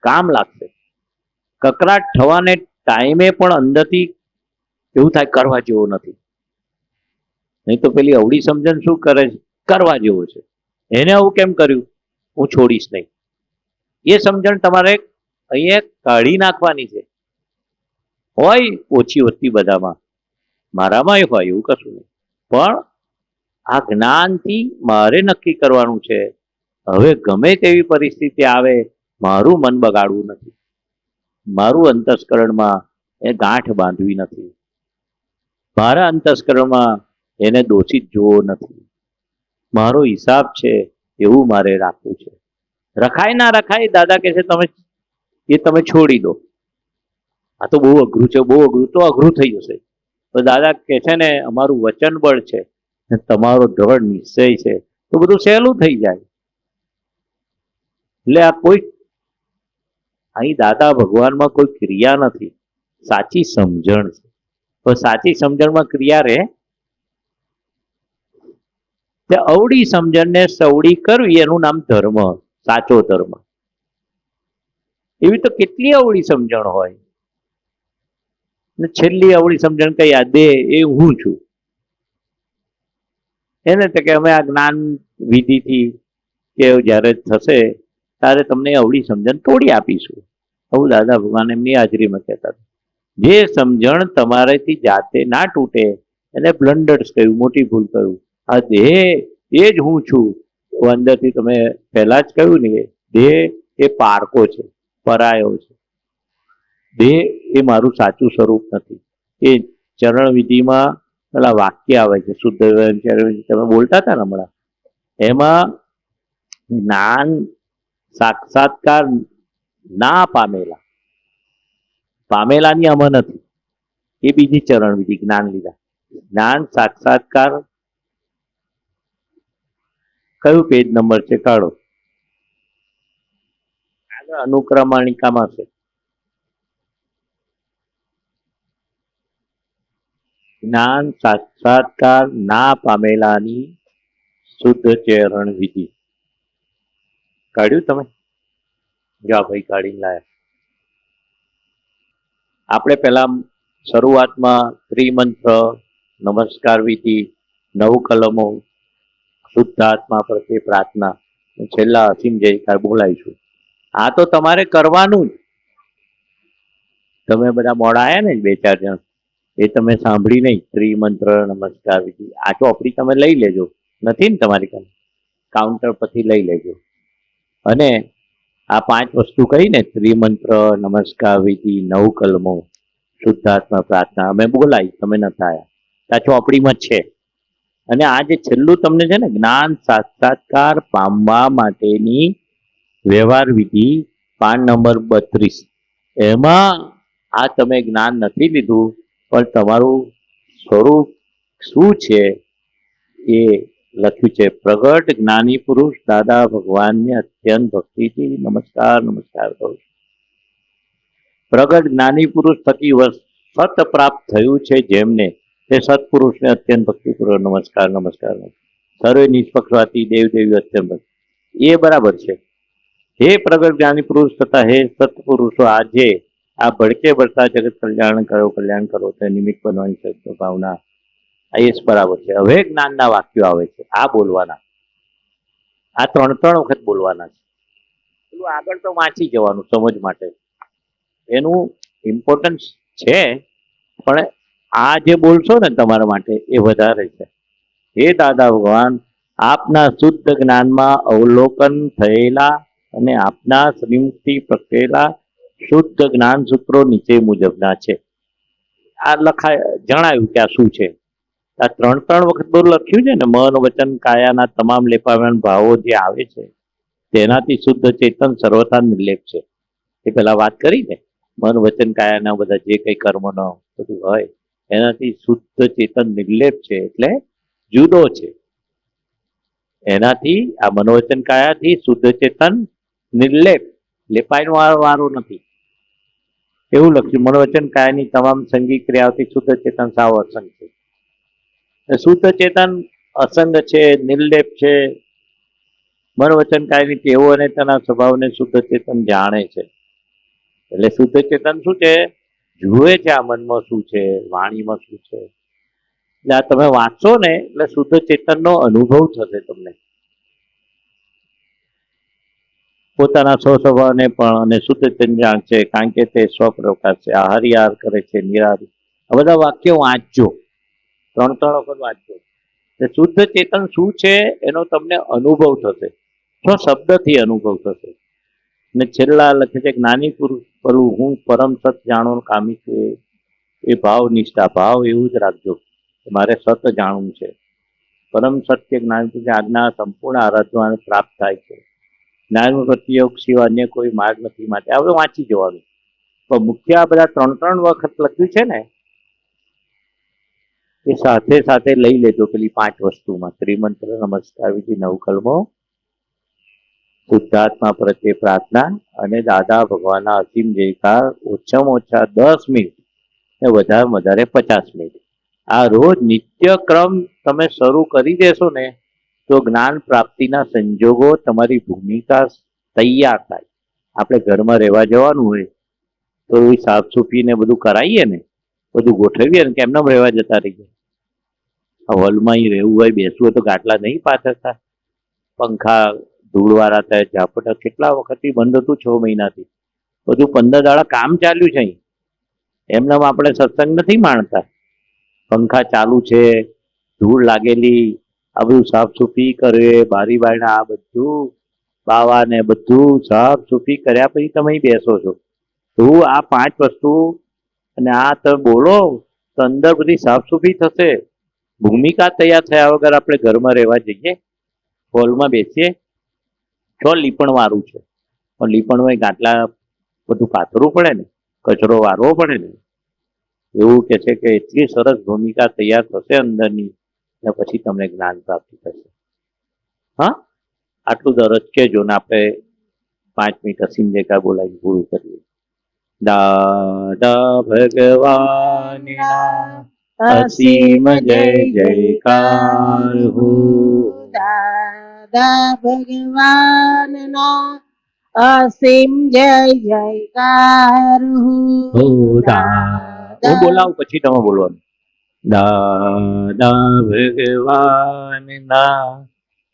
કામ લાગશે. કકરાટ થવાને ટાઈમે પણ અંદરથી એવું થાય કરવા જેવો નથી. નહીં તો પેલી અવળી સમજણ શું કરે છે, કરવા જેવો છે, એને આવું કેમ કર્યું, હું છોડીશ નહીં. એ સમજણ તમારે અહીંયા કાઢી નાખવાની છે. હોય ઓછી વસ્તી બધામાં, મારામાં હોય એવું કશું નહીં, પણ આ જ્ઞાનથી મારે નક્કી કરવાનું છે, હવે ગમે તેવી પરિસ્થિતિ આવે મારું મન બગાડવું નથી, મારું અંતસ્કરણમાં એ ગાંઠ બાંધવી નથી, મારા અંતસ્કરણમાં એને દોષિત જોવો નથી, મારો હિસાબ છે એવું મારે રાખવું છે. રખાય ના રખાય દાદા કહે છે તમે છોડી દો. આ તો બહુ અઘરું છે, બહુ અઘરું. તો અઘરું થઈ જશે. તો દાદા કહે છે ને અમારું વચન બળ છે ને તમારો દ્રઢ નિશ્ચય છે તો બધું સહેલું થઈ જાય. એટલે આ કોઈ અહીં દાદા ભગવાનમાં કોઈ ક્રિયા નથી, સાચી સમજણ છે. તો સાચી સમજણમાં ક્રિયા રહે. તે અવળી સમજણને સવડી કરવી એનું નામ ધર્મ, સાચો ધર્મ. એવી તો કેટલી અવળી સમજણ હોય ને છેલ્લી અવળી સમજણ કઈ આ દેહ એ હું છું. એને તો કે અમે આ જ્ઞાન વિધિથી કે જ્યારે થશે ત્યારે તમને અવળી સમજણ તોડી આપીશું. આવું દાદા ભગવાન એમની હાજરીમાં કહેતા હતા. જે સમજણ તમારેથી જાતે ના તૂટે એને બ્લન્ડર્સ કહ્યું, મોટી ભૂલ કહ્યું. આ દેહ એ જ હું છું. અંદરથી તમે પહેલા જ કહ્યું ને, દેહ એ પારકો છે, પરાયો છે. દેહ એ મારું સાચું સ્વરૂપ નથી. એ ચરણ વિધિમાં પેલા વાક્ય આવે છે, શુદ્ધ તમે બોલતા હતા ને હમણાં, એમાં જ્ઞાન સાક્ષાત્કાર ના પામેલા, પામેલાની આમાં નથી. એ બીજી ચરણ વિધિ જ્ઞાન લીધા. જ્ઞાન સાક્ષાત્કાર કયું પેજ નંબર છે કાઢો, આગળ અનુક્રમણિકામાં છે. જ્ઞાન સાક્ષાત્કાર ના પામેલાની શુદ્ધ ચરણ વિધિ કાઢ્યું તમે? જા ભાઈ કાઢીને લાયા. આપણે પેલા શરૂઆતમાં ત્રિમંત્ર, નમસ્કાર વિધિ, 9 કલમો, શુદ્ધાત્મા પ્રત્યે પ્રાર્થના, છેલ્લા અસીમ જયકાર બોલાવીશું. આ તો તમારે કરવાનું જ. તમે બધા મોડા આવ્યા ને 2-4 જણ, એ તમે સાંભળી નહીં. ત્રિમંત્ર, નમસ્કાર વિધિ આ ચોપડી તમે લઈ લેજો. નથી ને તમારી પાસે? કાઉન્ટર પરથી લઈ લેજો. અને આ 5 વસ્તુ કહીને, ત્રિમંત્ર, નમસ્કાર વિધિ, 9 કલમો, શુદ્ધાત્મા પ્રાર્થના, અમે બોલાવી, તમે નતા આવ્યા. આ ચોપડીમાં છે. અને આ જે છેલ્લું તમને છે ને, જ્ઞાન સાક્ષાત્કાર પામવા માટેની વ્યવહાર વિધિ, પાન નંબર 32, એમાં આ તમે જ્ઞાન નથી લીધું પણ તમારું સ્વરૂપ શું છે એ લખ્યું છે. પ્રગટ જ્ઞાની પુરુષ દાદા ભગવાનને અત્યંત ભક્તિથી નમસ્કાર નમસ્કાર કરું છું. પ્રગટ જ્ઞાની પુરુષ થકી સત પ્રાપ્ત થયું છે જેમને, તે સત્પુરુષને અત્યંત ભક્તિપૂર્વક નમસ્કાર નમસ્કાર. સર્વે નિષ્પક્ષવાતી દેવદેવી અત્યંત ભક્તિ, એ બરાબર છે. હે પ્રગટ જ્ઞાની પુરુષ તથા હે સત્પુરુષો, આજે આ ભડકે ભળતા જગત કલ્યાણ કરો તે નિમિત્ત બનવાની સત્ય ભાવના, આ એ બરાબર છે. હવે જ્ઞાનના વાક્યો આવે છે, આ બોલવાના. આ 3 વખત બોલવાના છે. પેલું આગળ તો વાંચી જવાનું સમજ માટે, એનું ઇમ્પોર્ટન્સ છે, પણ આ જે બોલશો ને તમારા માટે એ વધારે છે. હે દાદા ભગવાન, આપના શુદ્ધ જ્ઞાનમાં અવલોકન થયેલા અને આપના શ્રીમુખથી પ્રગટેલા શુદ્ધ જ્ઞાન સૂત્રો નીચે મુજબના છે. આ જણાયું કે આ શું છે. આ 3 વખત બધું લખ્યું છે ને, મન વચન કાયાના તમામ લેપાવ્યાન ભાવો જે આવે છે તેનાથી શુદ્ધ ચેતન સર્વથા નિર્લેપ છે. એ પેલા વાત કરી ને, મન વચન કાયાના બધા જે કઈ કર્મનો બધું હોય એનાથી શુદ્ધ ચેતન નિર્લેપ છે, એટલે જુદો છે. એનાથી આ મનોવચન કાયાથી શુદ્ધ ચેતન નિર્લેપ, લેપાઈનો વારો નથી એવું લખ્યું. મનોવચન કાયાની તમામ સંગી ક્રિયાઓથી શુદ્ધ ચેતન સાવ અસંગ છે. શુદ્ધ ચેતન અસંગ છે, નિર્લેપ છે. મનોવચન કાયની ટેવો અને તેના સ્વભાવને શુદ્ધ ચેતન જાણે છે. એટલે શુદ્ધ ચેતન શું છે? જુએ છે આ મનમાં શું છે, વાણીમાં શું છે. એટલે આ તમે વાંચશો ને એટલે શુદ્ધ ચેતનનો અનુભવ થશે તમને, પોતાના સ્વસ્વભાવને પણ. અને શુદ્ધ ચેતન જાણશે કારણ કે તે સ્વપ્રકાશ છે, આહારિયાર કરે છે, નિરાહારી. આ બધા વાક્યો વાંચજો, 3 વખત વાંચજો. શુદ્ધ ચેતન શું છે એનો તમને અનુભવ થશે, શબ્દથી અનુભવ થશે. ને છેલ્લા લખે છે, જ્ઞાની પુરુષ પેલું હું પરમ સત જાણવાનું કામી છે એ ભાવ નિષ્ઠા, ભાવ એવું જ રાખજો મારે સત જાણવું છે. પરમ સત્ય જ્ઞાન આજ્ઞા સંપૂર્ણ આરાધવાને પ્રાપ્ત થાય છે. જ્ઞાન પ્રત્યોગ સિવાય અન્ય કોઈ માર્ગ નથી, માટે આ બધું વાંચી જવાનું. પણ મુખ્ય આ બધા 3 વખત લખ્યું છે ને એ સાથે સાથે લઈ લેજો પેલી 5 વસ્તુમાં: ત્રિમંત્ર, નમસ્કાર વિધિ, નવકલ્મો, શુદ્ધાત્મા પ્રત્યે પ્રાર્થના અને દાદા ભગવાનના અસીમ જયકાર. ઓછામાં ઓછા 10 મિનિટ ને વધારે 50 મિનિટ. આ રોજ નિત્યક્રમ તમે શરૂ કરી દેશો ને તો જ્ઞાન પ્રાપ્તિના સંજોગો, તમારી ભૂમિકા તૈયાર થાય. આપણે ઘરમાં રહેવા જવાનું હોય તો એ સાફ સૂફી ને બધું કરાવીએ ને, બધું ગોઠવીએ ને, કેમને રહેવા જતા રહીએ. હોલમાં અહીં રહેવું હોય, બેસવું હોય તો ગાટલા નહીં પાથરતા, પંખા ધૂળવાળા થાય, ઝાપટા. કેટલા વખતથી બંધ હતું, 6 મહિનાથી. બધું 15 દાડા કામ ચાલ્યું છે અહીં. એમનામાં આપણે સત્સંગ નથી માણતા. પંખા ચાલુ છે, ધૂળ લાગેલી, આ બધું સાફ સૂફી કરે, બારી બારણા આ બધું બાવા ને બધું સાફ સૂફી કર્યા પછી તમે અહીં બેસો છો. તો આ 5 વસ્તુ અને આ તમે બોલો તો અંદર બધી સાફ સૂફી થશે. ભૂમિકા તૈયાર થયા વગર આપણે ઘરમાં રહેવા જઈએ, હોલમાં બેસીએ, છો લીપણ વાળું છે પણ લીપણમાં ગાટલા બધું પાથરવું પડે ને, કચરો વારવો પડે ને. એવું કે છે કે એટલી સરસ ભૂમિકા તૈયાર થશે અંદરની ને પછી તમને જ્ઞાન પ્રાપ્તિ થશે. હા, આટલું દરજ કહેજો ને આપણે 5 મિનિટ અસીમ જયકાર બોલાવી પૂરું કરીએ. દાદા ભગવાનના અસીમ જય જયકાર હો. દાદા ભગવાનના અસીમ જય જયકાર હો હું બોલાવું પછી તમે બોલવાનું. દાદા ભગવાનના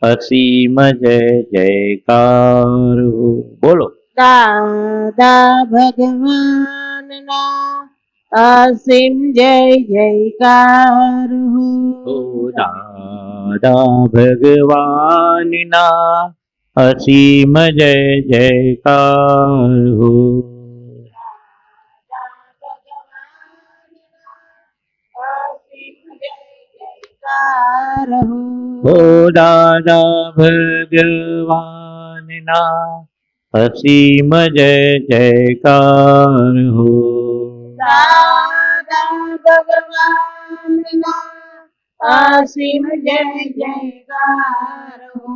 અસીમ જય જયકાર હો. બોલો. દાદા ભગવાનના અસીમ જય જયકાર હો. દાદા ભગવાનના અસીમ જય જયકાર હો. હો દાદા ભગવાનના અસીમ જય જયકાર હો. દાદા ભગવાનના અસીમ જય જયકાર હો.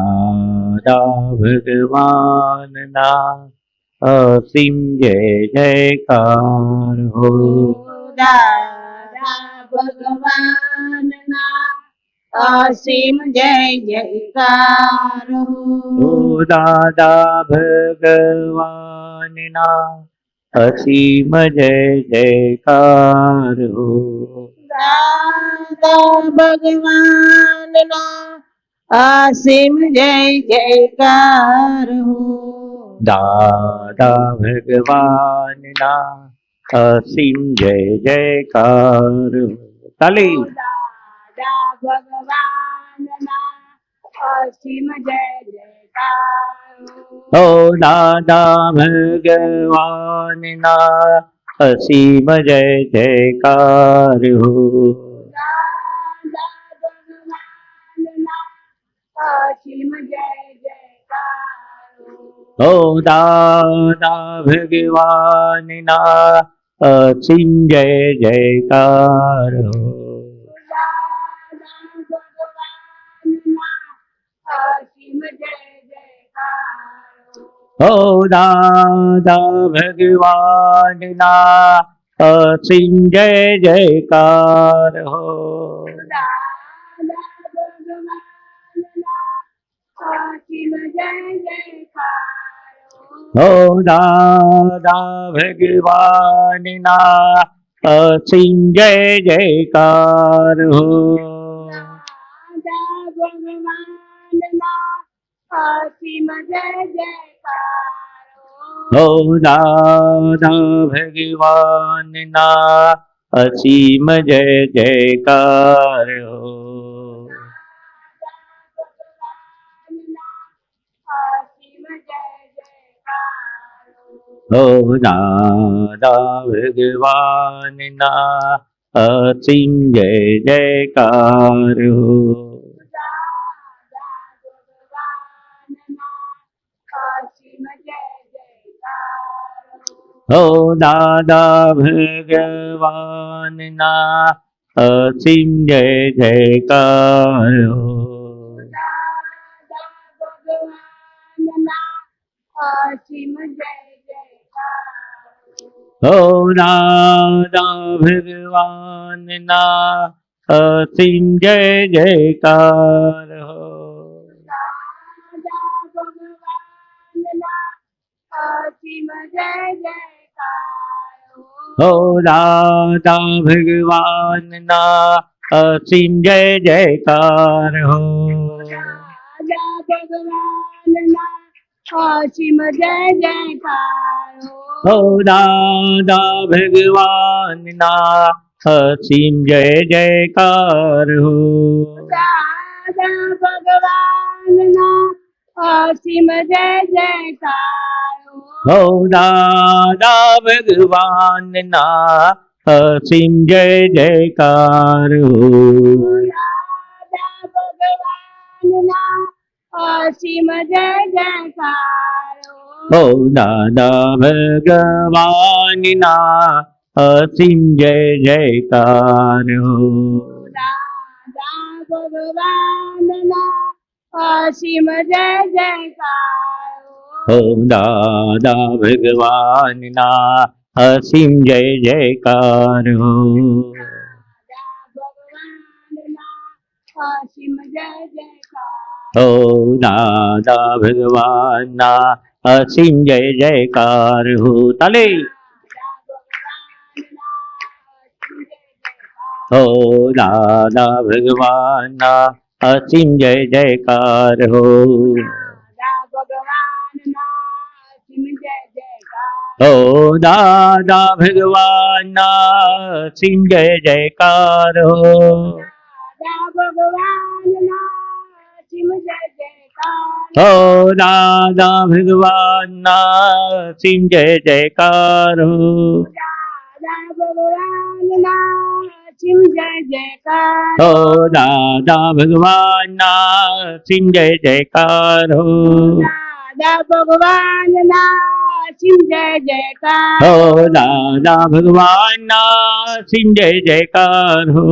દાદા ભગવાનના અસીમ જય જયકાર હો. દાદા ભગવાનના અસીમ જય જયકાર હો. દાદા ભગવાનના અસીમ જય જયકાર હો. દાદા ભગવાનના અસીમ જય જયકાર દાદા ભગવાનના અસીમ જય જયકાર હો. તાલી. દાદા ભગવાનના અસીમ જય જયકાર હો. દાદા ભગવાનના અસીમ જય જયકાર હો. દાદા ભગવાનના અસીમ જય જયકાર હો. દાદા ભગવાનના અસીમ જય જયકાર હો. હો. દાદા ભગવાનના અસીમ જય જયકાર હો. હો. દાદા ભગવાનના અસીમ જય જયકાર હો. હો. દાદા ભગવાનના અસીમ જય જયકાર હો. હો. દાદા ભગવાનના અસીમ જય જયકાર હો. હો દાદા ભગવાનના અસીમ જય જયકાર હો. અસીમ જય જયકાર હો દાદા ભગવાનના અસીમ જય જયકાર હો. અસીમ જય જયકાર હો દાદા ભગવાનના અસીમ જય જયકાર હો. અસીમ જય જયકાર હો દાદા ભગવાનના અસીમ જય જયકાર હો. દાદા ભગવાનના અસીમ જય જયકાર હો દાદા ભગવાનના અસીમ જય જયકાર હો. દાદા ભગવાનના અસીમ જય જયકાર હો દાદા ભગવાનના અસીમ જય જયકાર હો. દાદા ભગવાનના અસીમ જય જયકાર હો દાદા ભગવાનના અસીમ જય જયકાર હો. અસીમ જય જયકાર હો દાદા ભગવાનના અસીમ જય જયકાર હો. તાલે હો દાદા ભગવાનના અસીમ જય જયકાર હો. હો દાદા ભગવાનના અસીમ જય જયકાર હો. હો દાદા ભગવાનના અસીમ જય જયકાર હો. હો દાદા ભગવાનના અસીમ જય જયકાર હો. દાદા ભગવાનના અસીમ જય જયકાર હો દાદા ભગવાનના અસીમ જય જયકાર હો.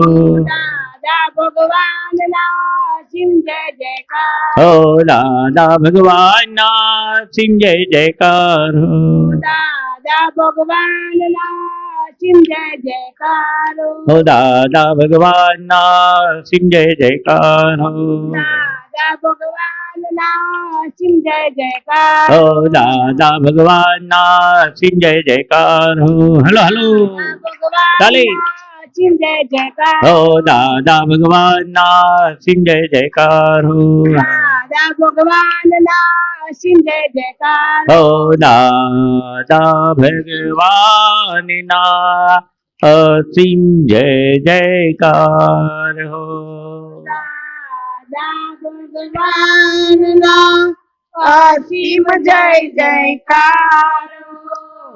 દાદા ભગવાનના અસીમ જય જયકાર હો દાદા ભગવાનના અસીમ જય જયકાર હો. દાદા ભગવાનના અસીમ જય જયકાર હો દાદા ભગવાનના અસીમ જય જયકાર હો. દાદા ભગવાનના અસીમ જય જયકાર હો દાદા ભગવાનના અસીમ જય જયકાર હો. હલો હલો ચાલે અસીમ જય જયકાર હો દાદા ભગવાનના અસીમ જય જયકાર હો. દાદા ભગવાનના અસીમ જય જયકાર હો દાદા ભગવાનના અસીમ જય જયકાર હો. દાદા ભગવાનના અસીમ જય જયકાર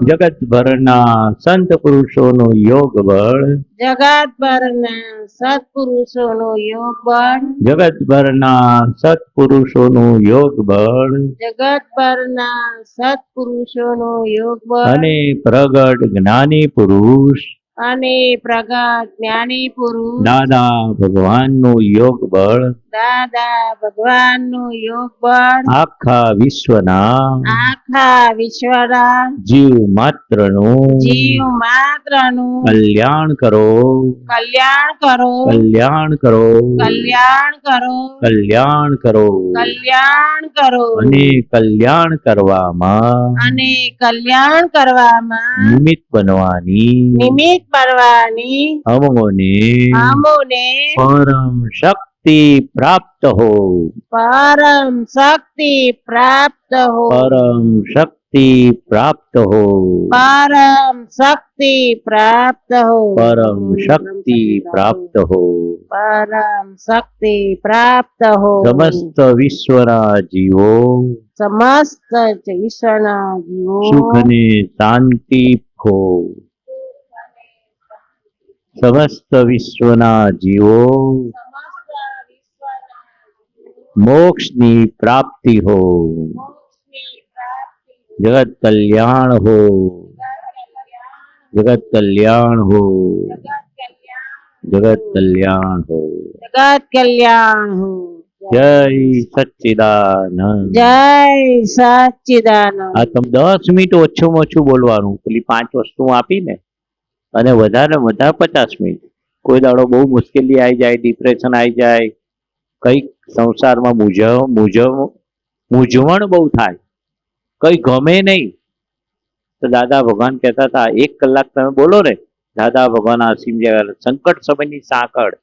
જગતભરના સંત પુરુષોનું યોગ બળ જગતભરના સત્પુરુષોનું યોગ બળ જગતભરના સત્પુરુષોનું યોગ બળ જગતભરના સત્પુરુષોનું યોગ બળ અને પ્રગટ જ્ઞાની પુરુષ અને પ્રગટ જ્ઞાની પુરુષ દાદા ભગવાનનું યોગ બળ દાદા ભગવાનનું યોગ બળ આખા વિશ્વના આખા વિશ્વના જીવ માત્રનું જીવ માત્રનું કલ્યાણ કરો કલ્યાણ કરો કલ્યાણ કરો કલ્યાણ કરો કલ્યાણ કરો કલ્યાણ કરો અને કલ્યાણ કરવામાં કલ્યાણ કરવામાં નિમિત્ત બનવાની નિમિત્ત બનવાની અમોને અમોને પરમ શક્તિ પ્રાપ્ત હો પરમ શક્તિ પ્રાપ્ત હો પરમ શક્તિ પ્રાપ્ત હો પરમ શક્તિ પ્રાપ્ત હો પરમ શક્તિ પ્રાપ્ત હો પરમ શક્તિ પ્રાપ્ત હો સમસ્ત વિશ્વના જીવો સમસ્ત વિશ્વના જીવો સુખ ને શાંતિ હો સમસ્ત વિશ્વના જીવો મોક્ષની પ્રાપ્તિ હો જગત કલ્યાણ હો જગત કલ્યાણ હો, જગત કલ્યાણ હો. જગત કલ્યાણ હો. જય સચ્ચિદાનંદ. જય સચ્ચિદાનંદ. આ તમે 10 મિનિટ ઓછું બોલવાનું, પેલી 5 વસ્તુ આપીને, અને વધારે વધારે 50 મિનિટ. કોઈ દાડો બહુ મુશ્કેલી આવી જાય, ડિપ્રેશન આવી જાય, કંઈક સંસારમાં મૂંઝવણ બહુ થાય, કઈ ગમે નહીં, તો દાદા ભગવાન કહેતા હતા 1 કલાક તમે બોલો ને, દાદા ભગવાન અસીમ જગ્યા સંકટ સમયની સાંકળ.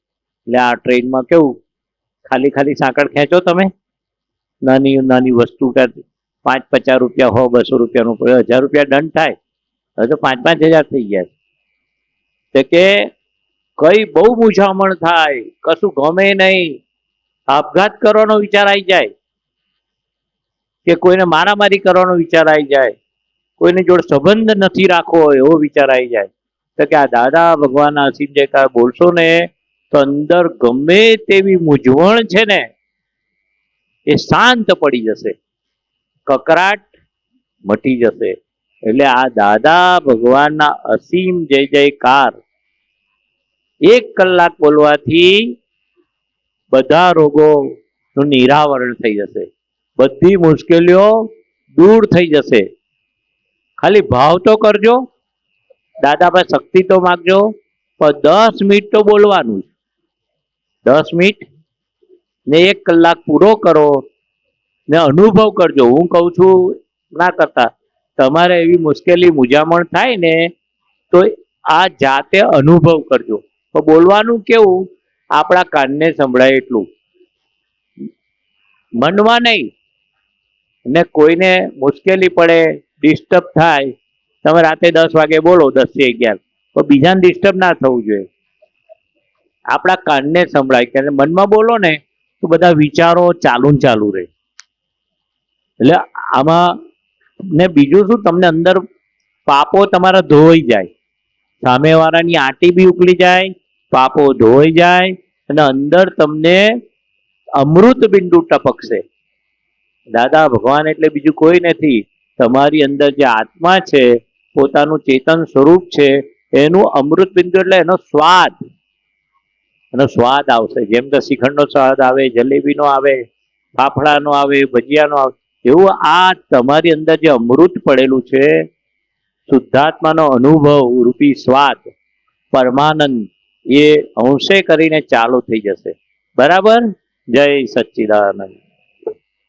એટલે આ ટ્રેનમાં કેવું ખાલી ખાલી સાંકળ ખેંચો તમે, નાની નાની વસ્તુ કે 5-50 રૂપિયા હો, 200 રૂપિયાનું 1000 રૂપિયા દંડ થાય, હવે તો 5-5 હજાર થઈ ગયા. તો કે કઈ બહુ મૂંઝામણ થાય, કશું ગમે નહીં, આપઘાત કરવાનો વિચાર આવી જાય, કે કોઈને મારામારી કરવાનો વિચાર આવી જાય, કોઈની જોડે સંબંધ નથી રાખવો એવો વિચાર આવી જાય, તો કે આ દાદા ભગવાન અસીમ જયકાર બોલશો ને, તો અંદર ગમે તેવી મૂંઝવણ છે ને એ શાંત પડી જશે, કકરાટ મટી જશે. એટલે આ દાદા ભગવાનના અસીમ જય જયકાર 1 કલાક બોલવાથી બધા રોગોનું નિરાવરણ થઈ જશે, બધી મુશ્કેલીઓ દૂર થઈ જશે. ખાલી ભાવ તો કરજો, દાદા પાસે શક્તિ તો માગજો, પણ 10 મિનિટ તો બોલવાનું, 10 મિનિટ ને 1 કલાક પૂરો કરો ને અનુભવ કરજો. હું કહું છું ના કરતા, તમારે એવી મુશ્કેલી મૂંઝામણ થાય ને તો આ જાતે અનુભવ કરજો. તો બોલવાનું કેવું, આપણા કાનને સંભળાય એટલું, મનમાં નહીં. ને કોઈને મુશ્કેલી પડે, ડિસ્ટર્બ થાય, તમે રાતે 10 વાગે બોલો, 10 થી 11, તો બીજાને ડિસ્ટર્બ ના થવું જોઈએ. આપણા કાનને સંભળાય, કે મનમાં બોલો ને તો બધા વિચારો ચાલુ રહે. એટલે આમાં ને બીજું શું, તમને અંદર પાપો તમારા ધોઈ જાય, સામેવાળાની આંટી બી ઉકળી જાય, પાપો ધોઈ જાય, અને અંદર તમને અમૃત બિંદુ ટપકશે. દાદા ભગવાન એટલે બીજું કોઈ નથી, તમારી અંદર જે આત્મા છે, પોતાનું ચેતન સ્વરૂપ છે, એનું અમૃત બિંદુ એટલે એનો સ્વાદ આવશે. જેમ કે શ્રીખંડનો સ્વાદ આવે, જલેબીનો આવે, ફાફડાનો આવે, ભજીયાનો આવે, એવું આ તમારી અંદર જે અમૃત પડેલું છે, શુદ્ધાત્માનો અનુભવ રૂપી સ્વાદ, પરમાનંદ, એ અંશે કરીને ચાલુ થઈ જશે. બરાબર? જય સચ્ચિદાનંદ.